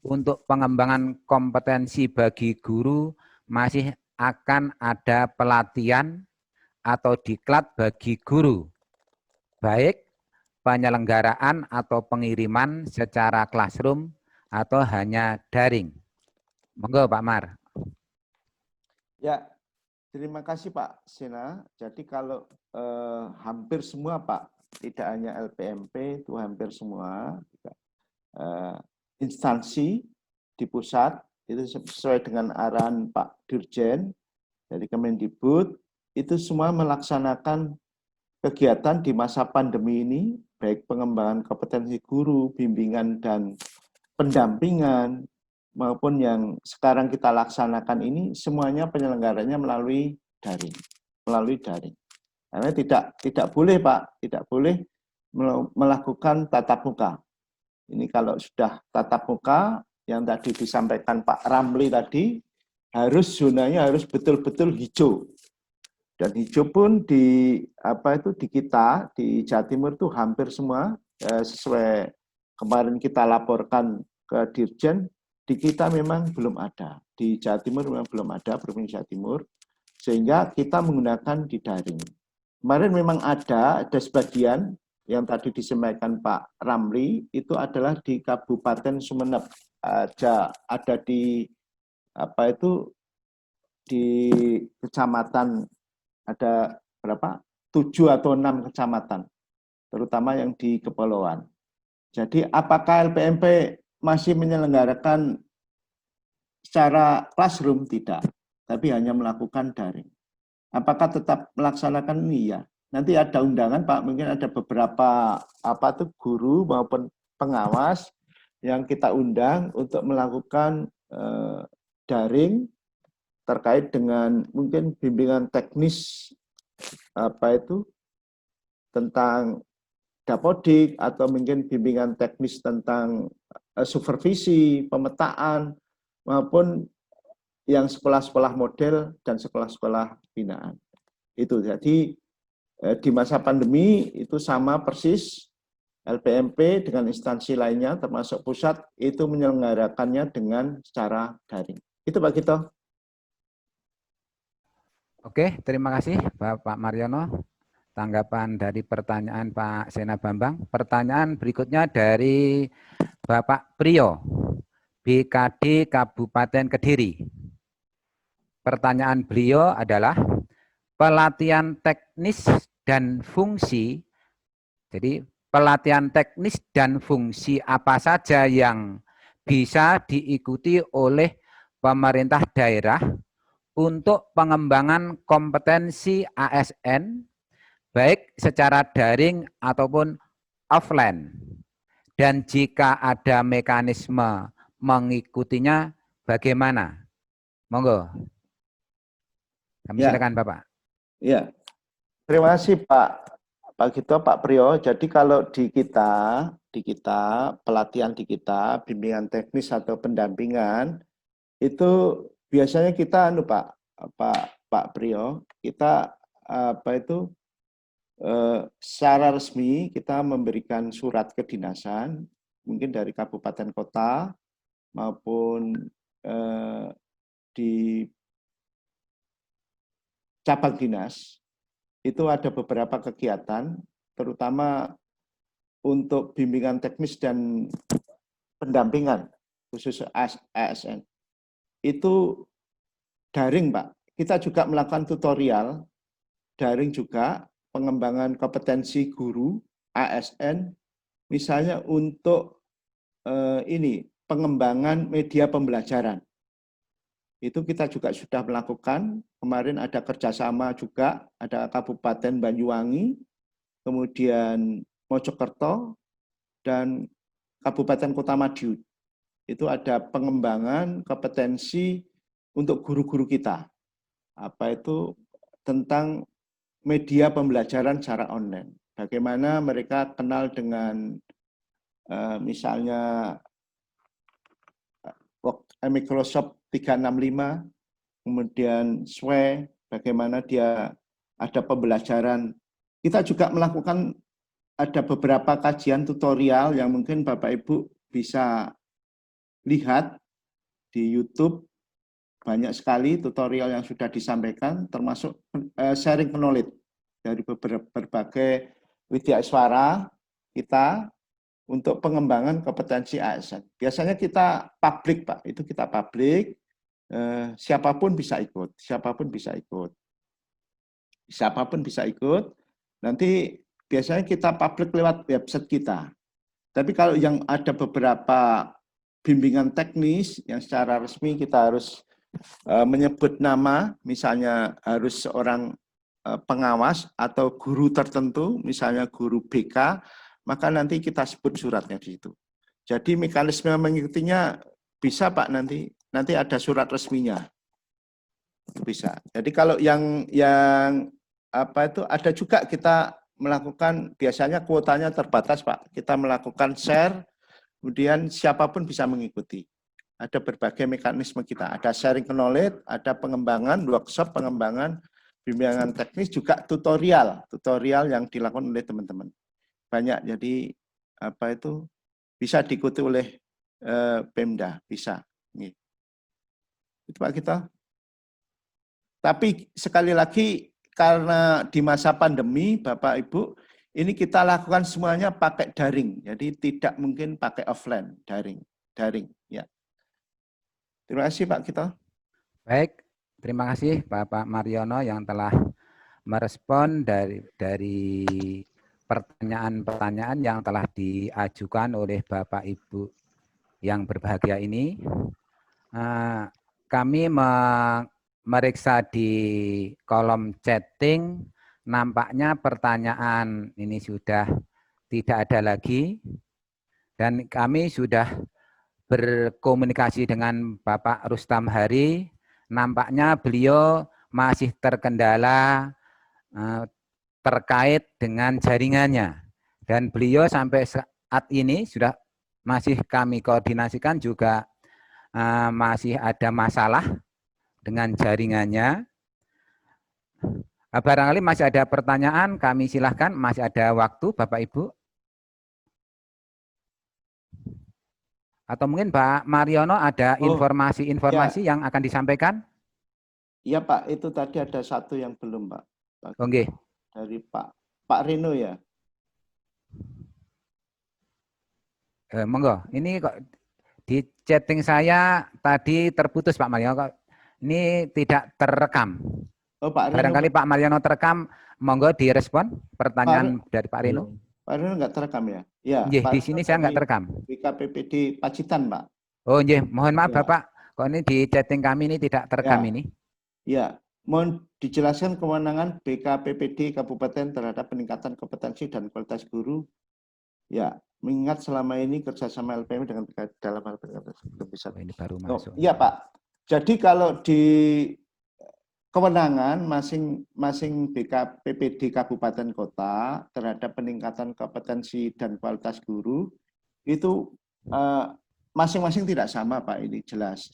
untuk pengembangan kompetensi bagi guru masih akan ada pelatihan atau diklat bagi guru, baik penyelenggaraan atau pengiriman secara classroom atau hanya daring? Monggo Pak Mar. Ya, terima kasih Pak Sena. Jadi kalau hampir semua Pak, tidak hanya LPMP, itu hampir semua instansi di pusat, itu sesuai dengan arahan Pak Dirjen dari Kemendikbud, itu semua melaksanakan kegiatan di masa pandemi ini, baik pengembangan kompetensi guru, bimbingan dan pendampingan, maupun yang sekarang kita laksanakan ini, semuanya penyelenggaranya melalui daring. Karena tidak boleh Pak, tidak boleh melakukan tatap muka. Ini kalau sudah tatap muka, yang tadi disampaikan Pak Ramli tadi, zonanya harus betul-betul hijau. Dan hijau pun di kita di Jawa Timur itu hampir semua sesuai kemarin kita laporkan ke Dirjen, di kita memang belum ada. Di Jawa Timur memang belum ada, Provinsi Jawa Timur, sehingga kita menggunakan di daring. Kemarin memang ada sebagian yang tadi disampaikan Pak Ramli, itu adalah di Kabupaten Sumeneb. Ada di di kecamatan, ada berapa? 7 atau 6 kecamatan, terutama yang di kepulauan. Jadi apakah LPMP masih menyelenggarakan secara classroom? Tidak, tapi hanya melakukan daring. Apakah tetap melaksanakan ini? Ya. Nanti ada undangan Pak, mungkin ada beberapa guru maupun pengawas yang kita undang untuk melakukan daring terkait dengan mungkin bimbingan teknis tentang Dapodik, atau mungkin bimbingan teknis tentang supervisi, pemetaan, maupun yang sekolah-sekolah model dan sekolah-sekolah binaan. Itu jadi di masa pandemi itu sama persis, LPMP dengan instansi lainnya termasuk pusat itu menyelenggarakannya dengan secara daring. Itu Pak Gito. Oke, terima kasih Bapak Mariono. Tanggapan dari pertanyaan Pak Sena Bambang. Pertanyaan berikutnya dari Bapak Priyo. BKD Kabupaten Kediri. Pertanyaan beliau adalah pelatihan teknis dan fungsi. Jadi pelatihan teknis dan fungsi apa saja yang bisa diikuti oleh pemerintah daerah untuk pengembangan kompetensi ASN baik secara daring ataupun offline. Dan jika ada mekanisme mengikutinya bagaimana? Monggo. Kami Ya. silakan Bapak. Ya, terima kasih Pak Gito, Pak Priyo. Jadi kalau di kita pelatihan di kita, bimbingan teknis atau pendampingan itu biasanya kita Pak Priyo, kita secara resmi kita memberikan surat kedinasan mungkin dari kabupaten kota maupun di cabang dinas. Itu ada beberapa kegiatan, terutama untuk bimbingan teknis dan pendampingan, khusus ASN. Itu daring, Pak. Kita juga melakukan tutorial, daring juga, pengembangan kompetensi guru, ASN, misalnya untuk pengembangan media pembelajaran. Itu kita juga sudah melakukan. Kemarin ada kerjasama juga, ada Kabupaten Banyuwangi, kemudian Mojokerto, dan Kabupaten Kota Madiun. Itu ada pengembangan kompetensi untuk guru-guru kita. Apa itu? Tentang media pembelajaran secara online. Bagaimana mereka kenal dengan misalnya Microsoft 365, kemudian SWE, bagaimana dia ada pembelajaran. Kita juga melakukan ada beberapa kajian tutorial yang mungkin Bapak Ibu bisa lihat di YouTube. Banyak sekali tutorial yang sudah disampaikan, termasuk sharing knowledge dari berbagai widyaswara kita untuk pengembangan kompetensi ASN. Biasanya kita publik, Pak. Itu kita publik, siapapun bisa ikut. Siapapun bisa ikut. Siapapun bisa ikut. Nanti biasanya kita publik lewat website kita. Tapi kalau yang ada beberapa bimbingan teknis yang secara resmi kita harus menyebut nama, misalnya harus seorang pengawas atau guru tertentu, misalnya guru BK, maka nanti kita sebut suratnya di situ. Jadi mekanisme mengikutinya bisa Pak, nanti ada surat resminya. Bisa. Jadi kalau yang ada juga kita melakukan, biasanya kuotanya terbatas Pak. Kita melakukan share, kemudian siapapun bisa mengikuti. Ada berbagai mekanisme kita, ada sharing knowledge, ada pengembangan, workshop pengembangan, bimbingan teknis, juga tutorial yang dilakukan oleh teman-teman. Banyak, jadi bisa diikuti oleh Pemda, bisa. Itu Pak kita. Tapi sekali lagi, karena di masa pandemi, Bapak Ibu, ini kita lakukan semuanya pakai daring, jadi tidak mungkin pakai offline, daring, ya. Terima kasih Pak Gito. Baik, terima kasih Bapak Mariono yang telah merespon dari pertanyaan-pertanyaan yang telah diajukan oleh Bapak Ibu yang berbahagia ini. Kami meriksa di kolom chatting, nampaknya pertanyaan ini sudah tidak ada lagi, dan kami sudah berkomunikasi dengan Bapak Rustam Hari. Nampaknya beliau masih terkendala terkait dengan jaringannya, dan beliau sampai saat ini sudah masih kami koordinasikan juga masih ada masalah dengan jaringannya. Barangkali masih ada pertanyaan, kami silahkan, masih ada waktu Bapak Ibu. Atau mungkin Pak Mariono ada informasi-informasi yang akan disampaikan? Iya Pak, itu tadi ada satu yang belum Pak. Oke. Dari Pak Rino ya. Monggo, ini kok Di chatting saya tadi terputus Pak Mariono. Ini tidak terekam. Oh, Pak Reno. Barangkali Pak Mariono terekam, monggo direspon pertanyaan dari Pak Reno. Pak Reno nggak terekam ya? Ya. Nggih, di sini saya nggak terekam. BKPPD Pacitan, Pak. Oh, nggih, mohon maaf Ya. Bapak. Kok ini di chatting kami ini tidak terekam Ya. ini? Ya, mohon dijelaskan kewenangan BKPPD Kabupaten terhadap peningkatan kompetensi dan kualitas guru. Ya, mengingat selama ini kerjasama LPM dengan dalam hal peningkatan belum bisa. Oh, ini baru Oh, masuk. iya Pak. Jadi kalau di kewenangan masing-masing BKPPD Kabupaten Kota terhadap peningkatan kompetensi dan kualitas guru itu masing-masing tidak sama Pak, ini jelas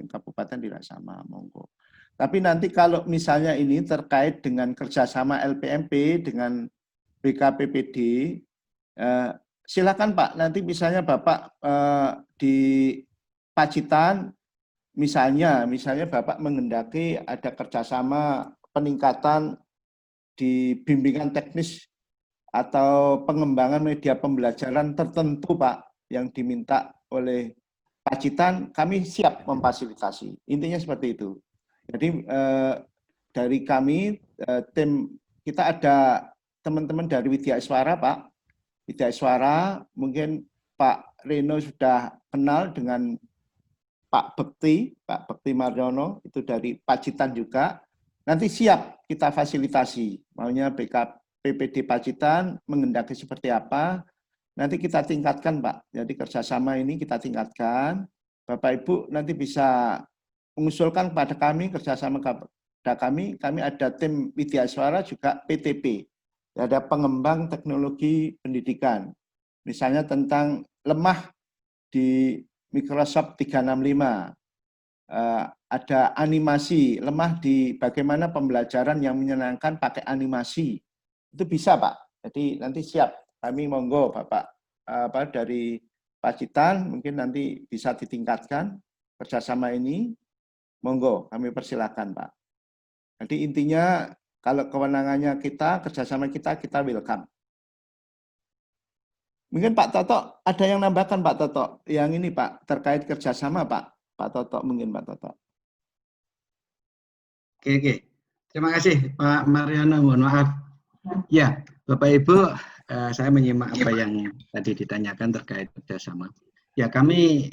kabupaten tidak sama, monggo. Tapi nanti kalau misalnya ini terkait dengan kerjasama LPMP dengan BKPPD, silakan Pak, nanti misalnya Bapak di Pacitan, misalnya Bapak menghendaki ada kerjasama peningkatan di bimbingan teknis atau pengembangan media pembelajaran tertentu Pak yang diminta oleh Pacitan, kami siap memfasilitasi. Intinya seperti itu. Jadi dari kami tim kita ada teman-teman dari Widya Iswara Pak. Widya Iswara mungkin Pak Reno sudah kenal dengan Pak Bekti Mariono itu dari Pacitan juga. Nanti siap kita fasilitasi. Maunya BKPPD Pacitan menghendaki seperti apa. Nanti kita tingkatkan Pak. Jadi kerjasama ini kita tingkatkan. Bapak Ibu nanti bisa mengusulkan kepada kami kerjasama kepada kami ada tim Widya Iswara juga PTP, ada pengembang teknologi pendidikan, misalnya tentang lemah di Microsoft 365, ada animasi lemah di bagaimana pembelajaran yang menyenangkan pakai animasi, itu bisa Pak. Jadi nanti siap kami monggo Bapak dari Pacitan mungkin nanti bisa ditingkatkan kerjasama ini. Monggo, kami persilakan Pak. Jadi intinya kalau kewenangannya kita, kerjasama kita welcome. Mungkin Pak Toto ada yang nambahkan Pak Toto, yang ini Pak terkait kerjasama Pak Toto mungkin Pak Toto. Oke. Terima kasih Pak Mariono, mohon maaf. Ya, Bapak Ibu, saya menyimak apa yang tadi ditanyakan terkait kerjasama. Ya, kami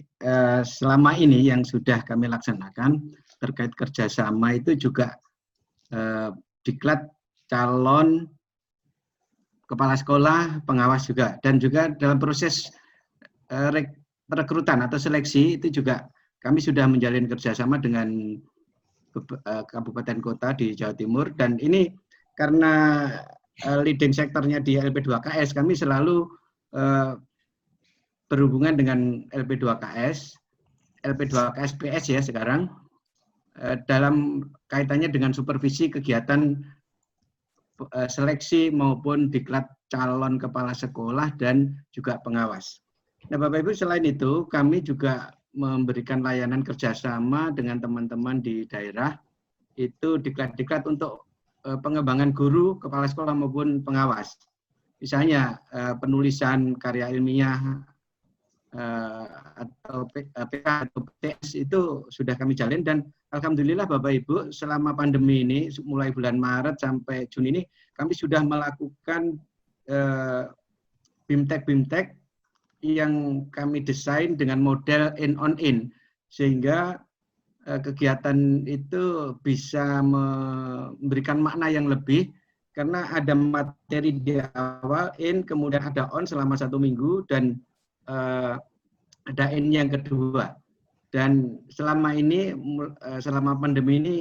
selama ini yang sudah kami laksanakan terkait kerjasama itu juga diklat calon kepala sekolah, pengawas juga, dan juga dalam proses perekrutan atau seleksi itu juga kami sudah menjalin kerjasama dengan kabupaten kota di Jawa Timur, dan ini karena leading sektornya di LP2KS, kami selalu berhubungan dengan LP2KS PS ya sekarang, dalam kaitannya dengan supervisi kegiatan seleksi maupun diklat calon kepala sekolah dan juga pengawas. Nah Bapak Ibu, selain itu kami juga memberikan layanan kerjasama dengan teman-teman di daerah, itu diklat-diklat untuk pengembangan guru, kepala sekolah maupun pengawas. Misalnya penulisan karya ilmiah atau PK atau PTS itu sudah kami jalin, dan alhamdulillah Bapak Ibu selama pandemi ini mulai bulan Maret sampai Juni ini kami sudah melakukan BIMTEK yang kami desain dengan model in-on-in, sehingga kegiatan itu bisa memberikan makna yang lebih karena ada materi di awal in, kemudian ada on selama 1 minggu, dan ada in yang kedua. Dan selama ini, selama pandemi ini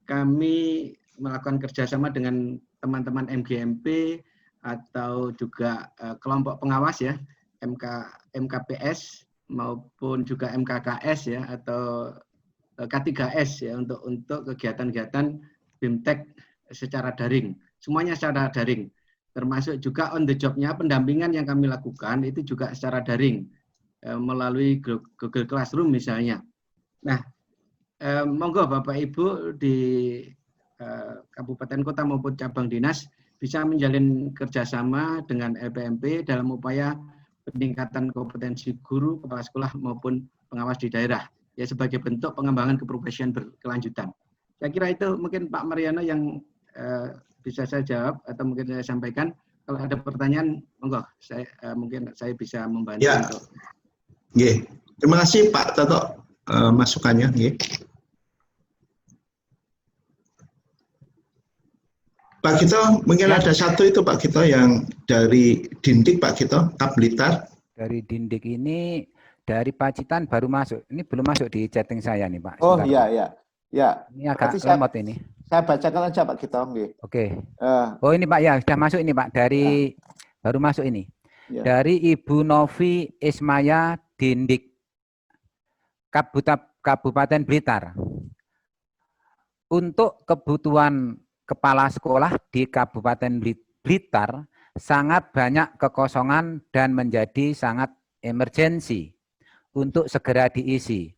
kami melakukan kerjasama dengan teman-teman MGMP atau juga kelompok pengawas ya, MKPS maupun juga MKKS ya, atau K3S ya, untuk kegiatan-kegiatan BIMTEK secara daring. Semuanya secara daring. Termasuk juga on the job-nya pendampingan yang kami lakukan itu juga secara daring melalui Google Classroom misalnya. Nah, monggo Bapak Ibu di kabupaten kota maupun cabang dinas bisa menjalin kerjasama dengan LPMP dalam upaya peningkatan kompetensi guru, kepala sekolah maupun pengawas di daerah ya sebagai bentuk pengembangan keprofesian berkelanjutan. Saya kira itu mungkin Pak Mariono yang bisa saya jawab atau mungkin saya sampaikan. Kalau ada pertanyaan, monggo mungkin saya bisa membantu ya. untuk. Nggih. Terima kasih Pak Toto masukannya. Nggih. Pak Gito, mungkin ya. ada satu itu Pak Gito yang dari Dindik Pak Gito, Kap Blitar. Dari Dindik ini dari Pacitan baru masuk. Ini belum masuk di chatting saya nih Pak. Oh Sebentar, iya, Pak. iya. Ya. Ini agak Berarti lemot ini. Saya bacakan aja Pak Gito. Nggih. Oke. Oh ini Pak ya, sudah masuk ini Pak. Dari baru masuk ini. Ya. Dari Ibu Novi Ismaya Dindik, Kabupaten Blitar. Untuk kebutuhan kepala sekolah di Kabupaten Blitar sangat banyak kekosongan dan menjadi sangat emergensi untuk segera diisi.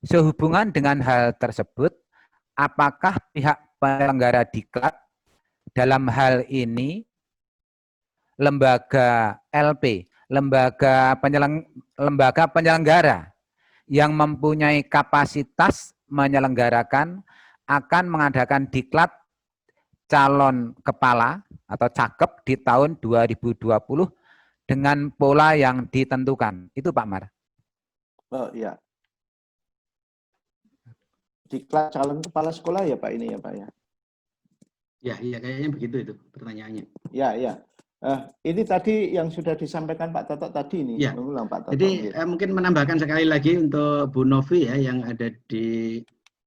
Sehubungan dengan hal tersebut, apakah pihak penyelenggara diklat dalam hal ini lembaga LP, lembaga penyelenggara yang mempunyai kapasitas menyelenggarakan akan mengadakan diklat calon kepala atau cakep di tahun 2020 dengan pola yang ditentukan. Itu Pak Mar. Oh iya. Diklat calon kepala sekolah ya Pak ini ya Pak ya. Ya, iya kayaknya begitu itu pertanyaannya. Ya, ya. Ini tadi yang sudah disampaikan Pak Toto tadi ini. Ya. Mengulang Pak Toto. Jadi mungkin menambahkan sekali lagi untuk Bu Novi ya yang ada di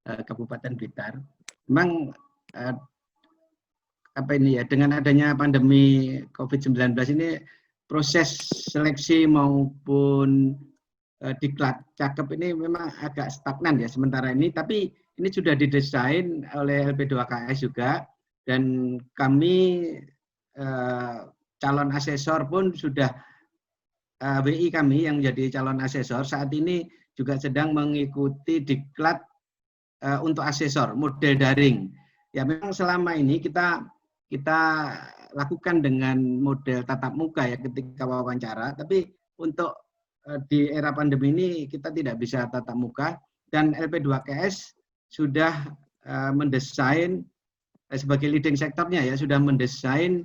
Kabupaten Blitar. Memang apa ini ya, dengan adanya pandemi COVID-19 ini proses seleksi maupun diklat cakep ini memang agak stagnan ya sementara ini, tapi ini sudah didesain oleh LP2KS juga, dan kami calon asesor pun sudah WI kami yang menjadi calon asesor saat ini juga sedang mengikuti diklat untuk asesor model daring. Ya memang selama ini kita lakukan dengan model tatap muka ya ketika wawancara, tapi untuk di era pandemi ini kita tidak bisa tatap muka, dan LP2KS sudah mendesain sebagai leading sektornya ya, sudah mendesain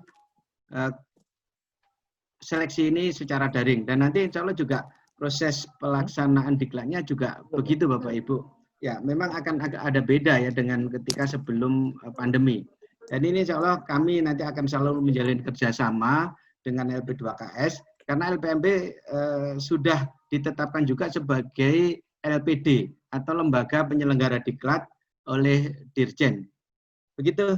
seleksi ini secara daring, dan nanti insya Allah juga proses pelaksanaan diklatnya juga begitu Bapak Ibu. Ya memang akan ada beda ya dengan ketika sebelum pandemi. Dan ini insya Allah kami nanti akan selalu menjalin kerjasama dengan LP2KS, karena LPMP sudah ditetapkan juga sebagai LPD atau lembaga penyelenggara diklat oleh Dirjen. Begitu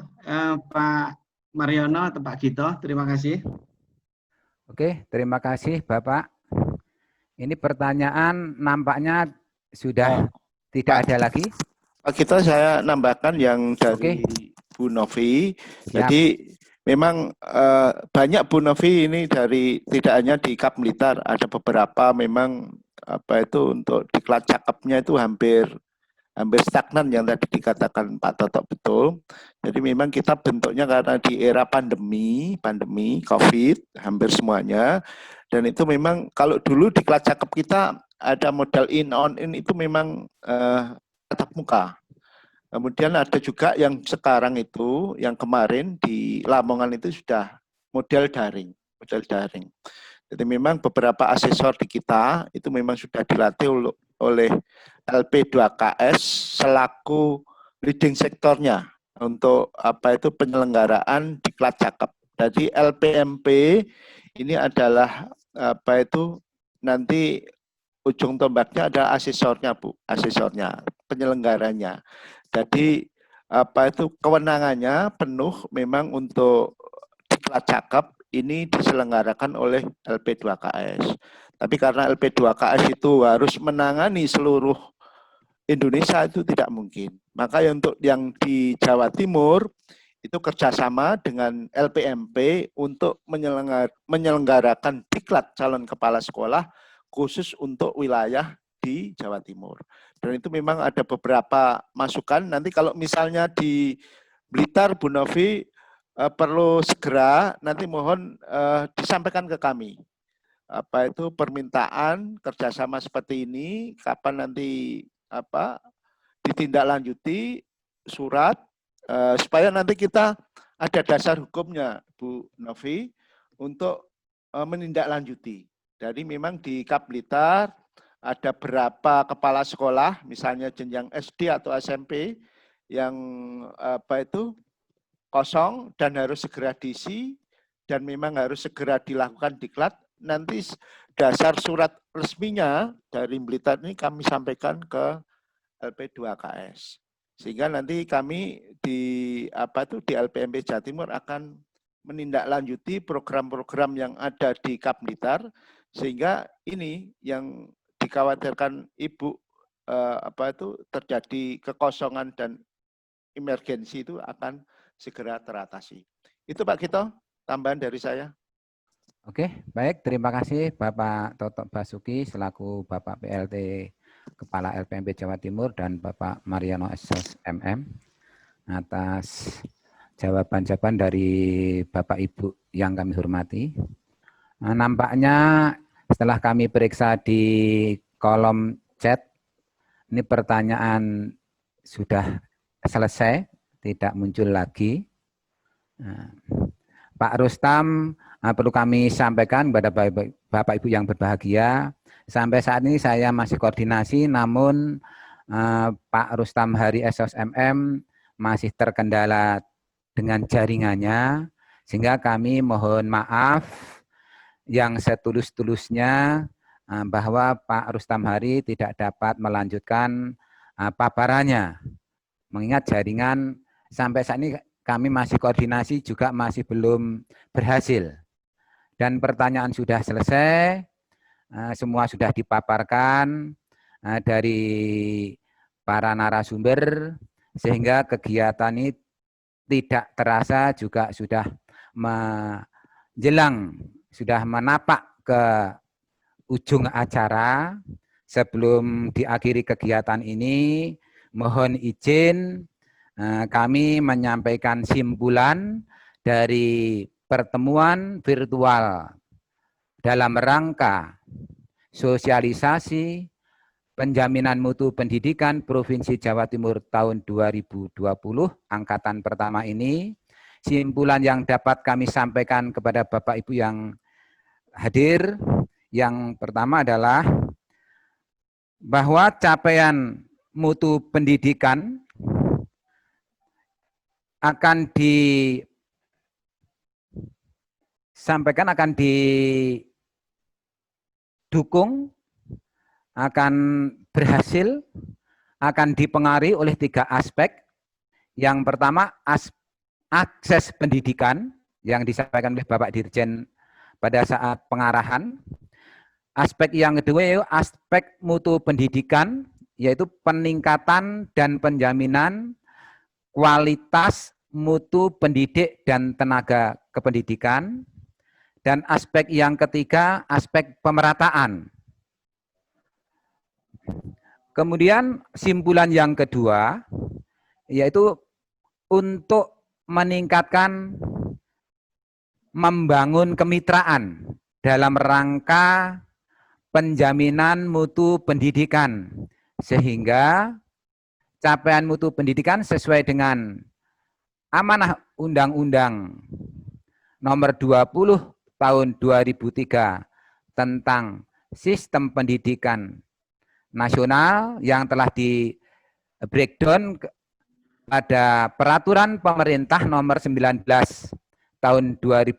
Pak Mariono atau Pak Gito, terima kasih. Oke, terima kasih Bapak. Ini pertanyaan nampaknya sudah tidak ada lagi. Pak Gito, saya nambahkan yang dari Bu Novi. Jadi memang banyak Bu Novi ini dari tidak hanya di Kap Blitar, ada beberapa memang untuk diklat cakepnya itu hampir stagnan yang tadi dikatakan Pak Toto, betul. Jadi memang kita bentuknya karena di era pandemi COVID hampir semuanya, dan itu memang kalau dulu diklat cakep kita ada model in on in itu memang tatap muka. Kemudian ada juga yang sekarang itu, yang kemarin di Lamongan itu sudah model daring. Jadi memang beberapa asesor di kita itu memang sudah dilatih oleh LP2KS selaku leading sektornya untuk penyelenggaraan diklat cakep. Jadi LPMP ini adalah nanti ujung tombaknya adalah asesornya Bu, penyelenggaranya. Jadi kewenangannya penuh memang untuk diklat cakep ini diselenggarakan oleh LP2KS. Tapi karena LP2KS itu harus menangani seluruh Indonesia itu tidak mungkin. Maka untuk yang di Jawa Timur itu kerjasama dengan LPMP untuk menyelenggarakan diklat calon kepala sekolah khusus untuk wilayah di Jawa Timur. Dan itu memang ada beberapa masukan. Nanti kalau misalnya di Blitar, Bu Novi perlu segera nanti mohon disampaikan ke kami. permintaan kerjasama seperti ini, kapan nanti ditindaklanjuti surat supaya nanti kita ada dasar hukumnya, Bu Novi, untuk menindaklanjuti. Jadi memang di Kap Blitar ada berapa kepala sekolah, misalnya jenjang SD atau SMP yang kosong dan harus segera diisi dan memang harus segera dilakukan diklat. Nanti dasar surat resminya dari Blitar ini kami sampaikan ke LP2KS. Sehingga nanti kami di LPMP Jawa Timur akan menindaklanjuti program-program yang ada di Kap Blitar, sehingga ini yang dikhawatirkan Ibu terjadi kekosongan dan emergensi itu akan segera teratasi. Itu Pak Kito, tambahan dari saya. Oke, baik. Terima kasih Bapak Toto Basuki selaku Bapak PLT Kepala LPMP Jawa Timur dan Bapak Mariano SOS MM atas jawaban-jawaban dari Bapak Ibu yang kami hormati. Nah, nampaknya setelah kami periksa di kolom chat, ini pertanyaan sudah selesai, tidak muncul lagi. Nah, Pak Rustam, perlu kami sampaikan kepada Bapak Ibu yang berbahagia, sampai saat ini saya masih koordinasi, namun Pak Rustam Hari SOS MM masih terkendala dengan jaringannya, sehingga kami mohon maaf yang setulus-tulusnya bahwa Pak Rustam Hari tidak dapat melanjutkan paparannya. Mengingat jaringan sampai saat ini kami masih koordinasi juga masih belum berhasil. Dan pertanyaan sudah selesai, semua sudah dipaparkan dari para narasumber, sehingga kegiatan ini tidak terasa juga sudah menjelang, sudah menapak ke ujung acara. Sebelum diakhiri kegiatan ini, mohon izin kami menyampaikan simpulan dari pertemuan virtual dalam rangka sosialisasi penjaminan mutu pendidikan Provinsi Jawa Timur tahun 2020, angkatan pertama ini. Simpulan yang dapat kami sampaikan kepada Bapak Ibu yang hadir, yang pertama adalah bahwa capaian mutu pendidikan akan disampaikan, akan didukung, akan berhasil, akan dipengaruhi oleh 3 aspek. Yang pertama, akses pendidikan yang disampaikan oleh Bapak Dirjen pada saat pengarahan. Aspek yang kedua yaitu aspek mutu pendidikan, yaitu peningkatan dan penjaminan kualitas mutu pendidik dan tenaga kependidikan. Dan aspek yang ketiga, aspek pemerataan. Kemudian simpulan yang kedua, yaitu untuk meningkatkan, membangun kemitraan dalam rangka penjaminan mutu pendidikan, sehingga capaian mutu pendidikan sesuai dengan amanah Undang-Undang Nomor 20 Tahun 2003 tentang Sistem Pendidikan Nasional yang telah di breakdown pada Peraturan Pemerintah Nomor 19 Tahun 2005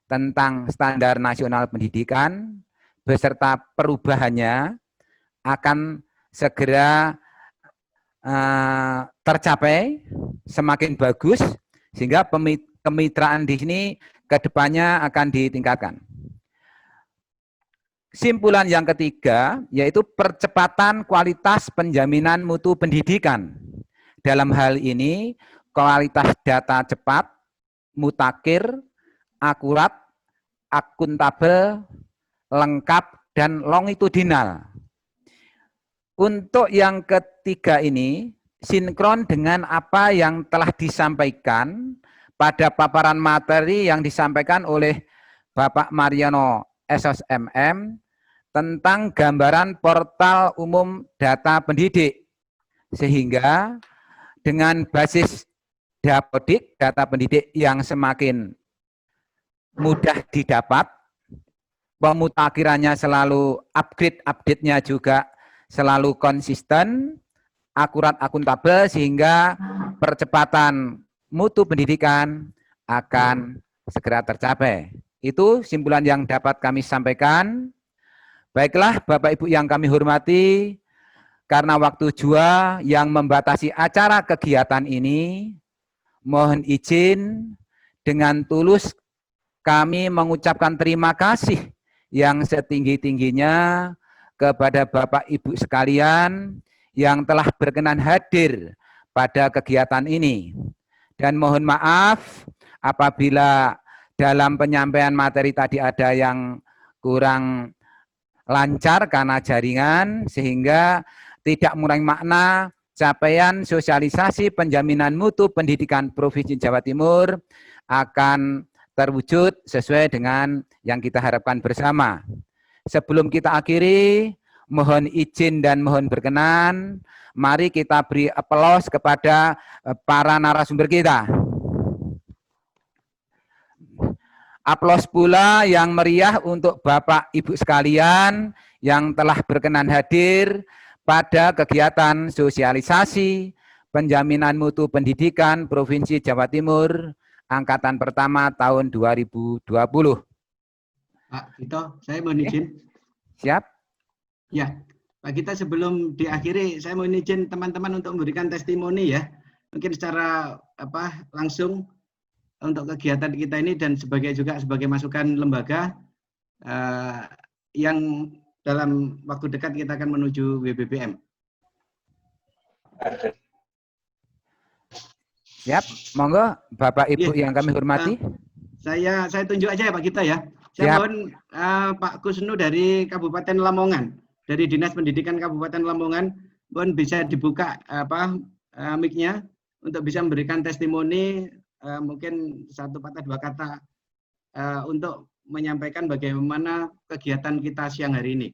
tentang Standar Nasional Pendidikan beserta perubahannya akan segera tercapai, semakin bagus, sehingga kemitraan di sini ke depannya akan ditingkatkan. Simpulan yang ketiga yaitu percepatan kualitas penjaminan mutu pendidikan. Dalam hal ini kualitas data cepat, mutakhir, akurat, akuntabel, lengkap, dan longitudinal. Untuk yang ketiga ini, sinkron dengan apa yang telah disampaikan pada paparan materi yang disampaikan oleh Bapak Mariano SOSMM tentang gambaran portal umum data pendidik. Sehingga dengan basis Dapodik, data pendidik yang semakin mudah didapat, pemutakhirannya selalu update-nya juga selalu konsisten, akurat, akuntabel, sehingga percepatan mutu pendidikan akan segera tercapai. Itu simpulan yang dapat kami sampaikan. Baiklah Bapak Ibu yang kami hormati, karena waktu jua yang membatasi acara kegiatan ini, mohon izin dengan tulus kami mengucapkan terima kasih yang setinggi-tingginya kepada Bapak Ibu sekalian yang telah berkenan hadir pada kegiatan ini. Dan mohon maaf apabila dalam penyampaian materi tadi ada yang kurang lancar karena jaringan, sehingga tidak mengurangi makna capaian sosialisasi penjaminan mutu pendidikan Provinsi Jawa Timur akan terwujud sesuai dengan yang kita harapkan bersama. Sebelum kita akhiri, mohon izin dan mohon berkenan, mari kita beri aplaus kepada para narasumber kita. Aplaus pula yang meriah untuk Bapak Ibu sekalian yang telah berkenan hadir pada kegiatan sosialisasi penjaminan mutu pendidikan Provinsi Jawa Timur Angkatan Pertama tahun 2020. Pak Gito, saya mohon izin. Siap? Ya, Pak Gito, sebelum diakhiri, saya mohon izin teman-teman untuk memberikan testimoni ya. Mungkin secara langsung untuk kegiatan kita ini dan juga sebagai masukan lembaga yang dalam waktu dekat kita akan menuju WBBM. Siap, monggo Bapak Ibu yang kami hormati. Saya tunjuk aja ya Pak Gito ya. Saya Siap. mohon Pak Kusnu dari Kabupaten Lamongan, dari Dinas Pendidikan Kabupaten Lamongan, mohon bisa dibuka mic-nya untuk bisa memberikan testimoni, mungkin satu patah dua kata untuk menyampaikan bagaimana kegiatan kita siang hari ini.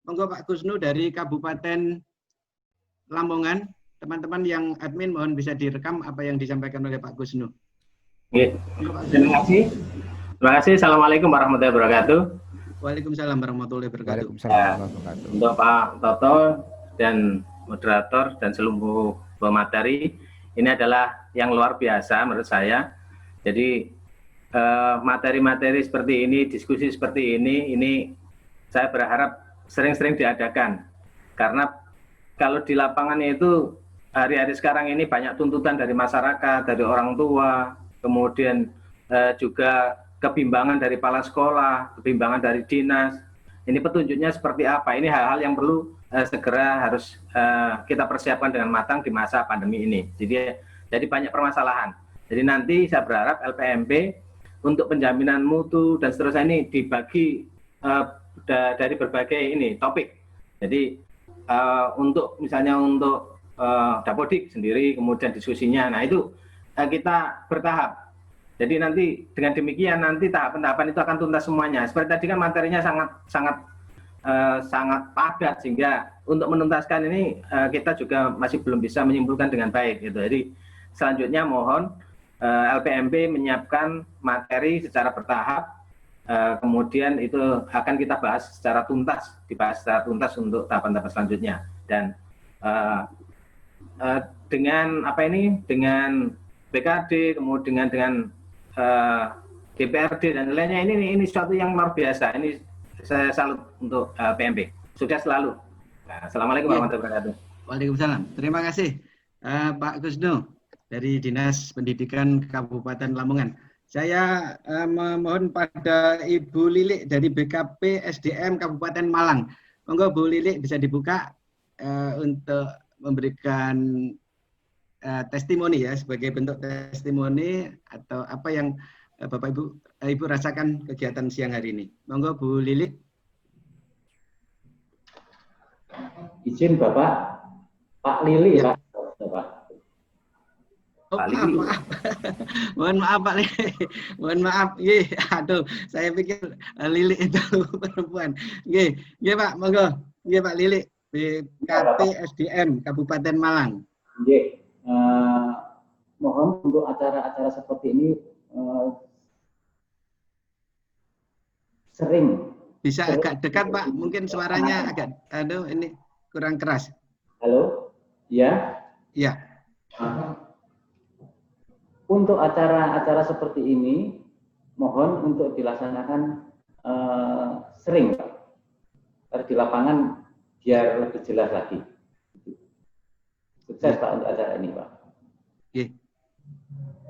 Monggo Pak Kusnu dari Kabupaten Lamongan, teman-teman yang admin mohon bisa direkam apa yang disampaikan oleh Pak Kusnu. Terima kasih. Terima kasih. Assalamualaikum warahmatullahi wabarakatuh. Waalaikumsalam warahmatullahi wabarakatuh. Waalaikumsalam warahmatullahi wabarakatuh. Untuk Pak Toto dan moderator dan seluruh pemateri, ini adalah yang luar biasa menurut saya. Jadi materi-materi seperti ini, diskusi seperti ini saya berharap sering-sering diadakan. Karena kalau di lapangannya itu hari-hari sekarang ini banyak tuntutan dari masyarakat, dari orang tua, kemudian juga kebimbangan dari kepala sekolah, kebimbangan dari dinas. Ini petunjuknya seperti apa? Ini hal-hal yang perlu segera harus kita persiapkan dengan matang di masa pandemi ini. Jadi banyak permasalahan. Jadi nanti saya berharap LPMP untuk penjaminan mutu dan seterusnya ini dibagi dari berbagai topik. Jadi untuk misalnya untuk Dapodik sendiri, kemudian diskusinya, nah itu kita bertahap. Jadi nanti dengan demikian nanti tahapan-tahapan itu akan tuntas semuanya. Seperti tadi kan materinya sangat padat, sehingga untuk menuntaskan ini kita juga masih belum bisa menyimpulkan dengan baik. Gitu. Jadi selanjutnya mohon LPMP menyiapkan materi secara bertahap, kemudian itu akan kita bahas secara tuntas, dibahas secara tuntas untuk tahapan-tahapan selanjutnya. Dan dengan dengan BKD, kemudian dengan DPRD dan lainnya, ini suatu yang luar biasa. Ini saya salut untuk PMP. Sukses selalu. Nah, Assalamualaikum warahmatullahi wabarakatuh. Waalaikumsalam. Terima kasih Pak Kusnu dari Dinas Pendidikan Kabupaten Lamongan. Saya memohon pada Ibu Lilik dari BKP SDM Kabupaten Malang. Monggo Bu Lilik bisa dibuka untuk memberikan testimoni ya, sebagai bentuk testimoni atau apa yang Bapak Ibu rasakan kegiatan siang hari ini. Monggo Bu Lilik. Izin Bapak, Pak Lili ya. Pak. Pak maaf, Lili. maaf. Mohon maaf Pak Lili. Mohon maaf. Nggih, aduh, saya pikir Lili itu perempuan. Nggih, nggih Pak, monggo. Nggih Pak Lili, BKT SDM Kabupaten Malang. Nggih, mohon untuk acara-acara seperti ini sering. Bisa agak dekat Pak, mungkin suaranya agak, aduh ini kurang keras. Halo, ya? Ya. Untuk acara-acara seperti ini, mohon untuk dilaksanakan sering, Pak. Di lapangan biar lebih jelas lagi. Sukses Pak untuk acara ini, Pak. Oke.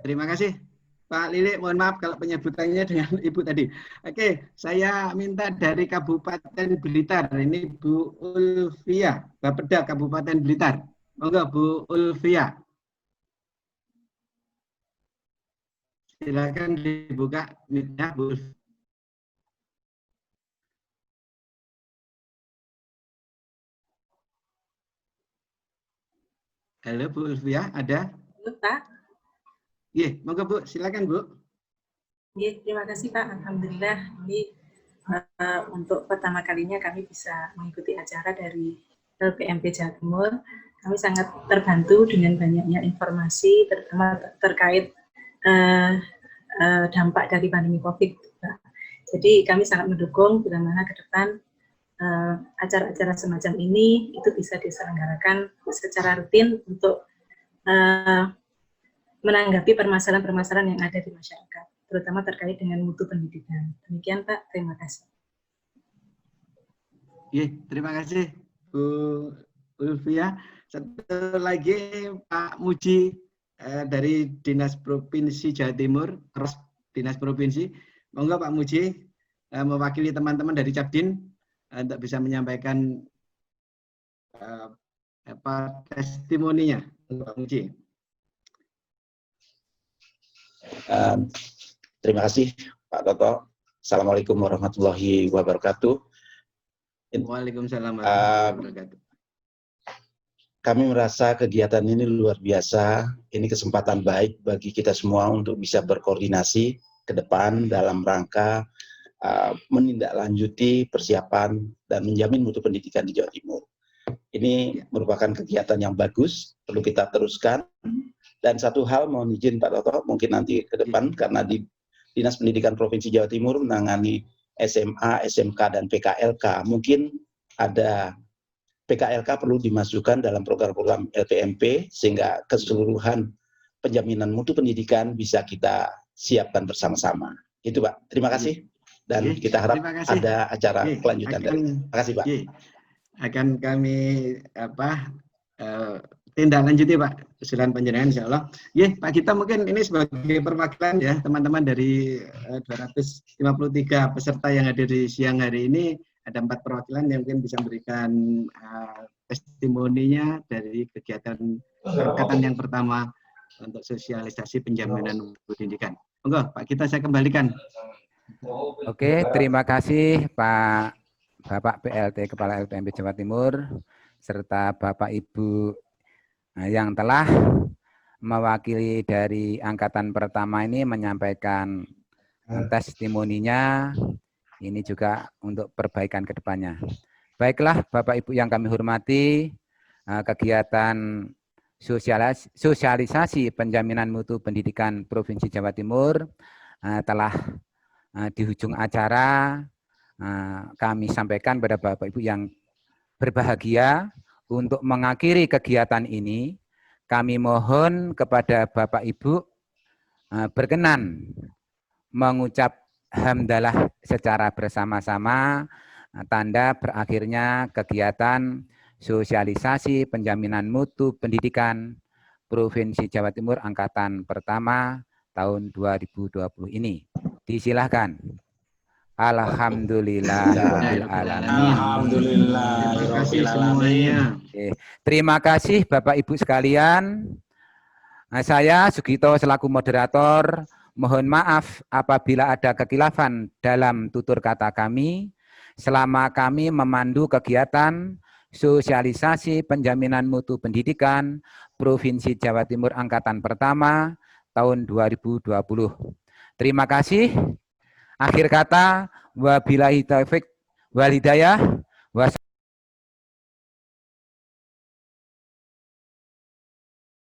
Terima kasih Pak Lili. Mohon maaf kalau penyebutannya dengan Ibu tadi. Oke, saya minta dari Kabupaten Blitar. Ini Bu Ulfia, Bapeda Kabupaten Blitar. Monggo Bu Ulfia. Silakan dibuka mic-nya Bu Ulfia. Halo Bu Ulfia, ada? Halo Pak. Iya, monggo Bu, silakan Bu. Iya, terima kasih Pak. Alhamdulillah ini untuk pertama kalinya kami bisa mengikuti acara dari LPMP Jawa Timur. Kami sangat terbantu dengan banyaknya informasi, terutama terkait dampak dari pandemi COVID. Pak. Jadi kami sangat mendukung bila mana ke depan acara-acara semacam ini itu bisa diselenggarakan secara rutin untuk menanggapi permasalahan-permasalahan yang ada di masyarakat, terutama terkait dengan mutu pendidikan. Demikian Pak, terima kasih. Iya, terima kasih Bu Ulfia. Satu lagi Pak Muji dari Dinas Provinsi Jawa Timur, Dinas Provinsi. Monggo Pak Muji mewakili teman-teman dari Cabdin untuk bisa menyampaikan testimoninya, Pak Muji. Terima kasih Pak Toto. Assalamualaikum warahmatullahi wabarakatuh. Waalaikumsalam warahmatullahi wabarakatuh. Kami merasa kegiatan ini luar biasa. Ini kesempatan baik bagi kita semua untuk bisa berkoordinasi ke depan dalam rangka menindaklanjuti persiapan dan menjamin mutu pendidikan di Jawa Timur. Ini merupakan kegiatan yang bagus, perlu kita teruskan. Dan satu hal, mohon izin Pak Toto, mungkin nanti ke depan, karena di Dinas Pendidikan Provinsi Jawa Timur menangani SMA, SMK, dan PKLK. Mungkin ada PKLK perlu dimasukkan dalam program-program LPMP, sehingga keseluruhan penjaminan mutu pendidikan bisa kita siapkan bersama-sama. Itu Pak, terima kasih. Dan kita harap ada acara kelanjutan. Terima kasih Pak. Akan kami tindak lanjuti Pak, usulan panjenengan insya Allah. Ya, Pak Gita mungkin ini sebagai perwakilan ya teman-teman dari 253 peserta yang hadir di siang hari ini, ada 4 perwakilan yang mungkin bisa memberikan testimoninya dari kegiatan angkatan yang pertama untuk sosialisasi penjaminan pendidikan. Monggo Pak Gita, saya kembalikan. Oke, terima kasih Pak Bapak PLT Kepala LPMP Jawa Timur serta Bapak Ibu yang telah mewakili dari angkatan pertama ini menyampaikan testimoninya. Ini juga untuk perbaikan ke depannya. Baiklah Bapak Ibu yang kami hormati, kegiatan sosialisasi penjaminan mutu pendidikan Provinsi Jawa Timur telah di ujung acara. Kami sampaikan pada Bapak Ibu yang berbahagia untuk mengakhiri kegiatan ini. Kami mohon kepada Bapak Ibu berkenan mengucap hamdalah secara bersama-sama tanda berakhirnya kegiatan sosialisasi penjaminan mutu pendidikan Provinsi Jawa Timur angkatan pertama tahun 2020 ini. Disilahkan. Alhamdulillahirabbil alamin. Terima kasih semuanya. Terima kasih Bapak Ibu sekalian. Saya Sugito selaku moderator, mohon maaf apabila ada kekilafan dalam tutur kata kami selama kami memandu kegiatan Sosialisasi Penjaminan Mutu Pendidikan Provinsi Jawa Timur Angkatan Pertama tahun 2020. Terima kasih. Akhir kata, wabillahi taufik wal hidayah.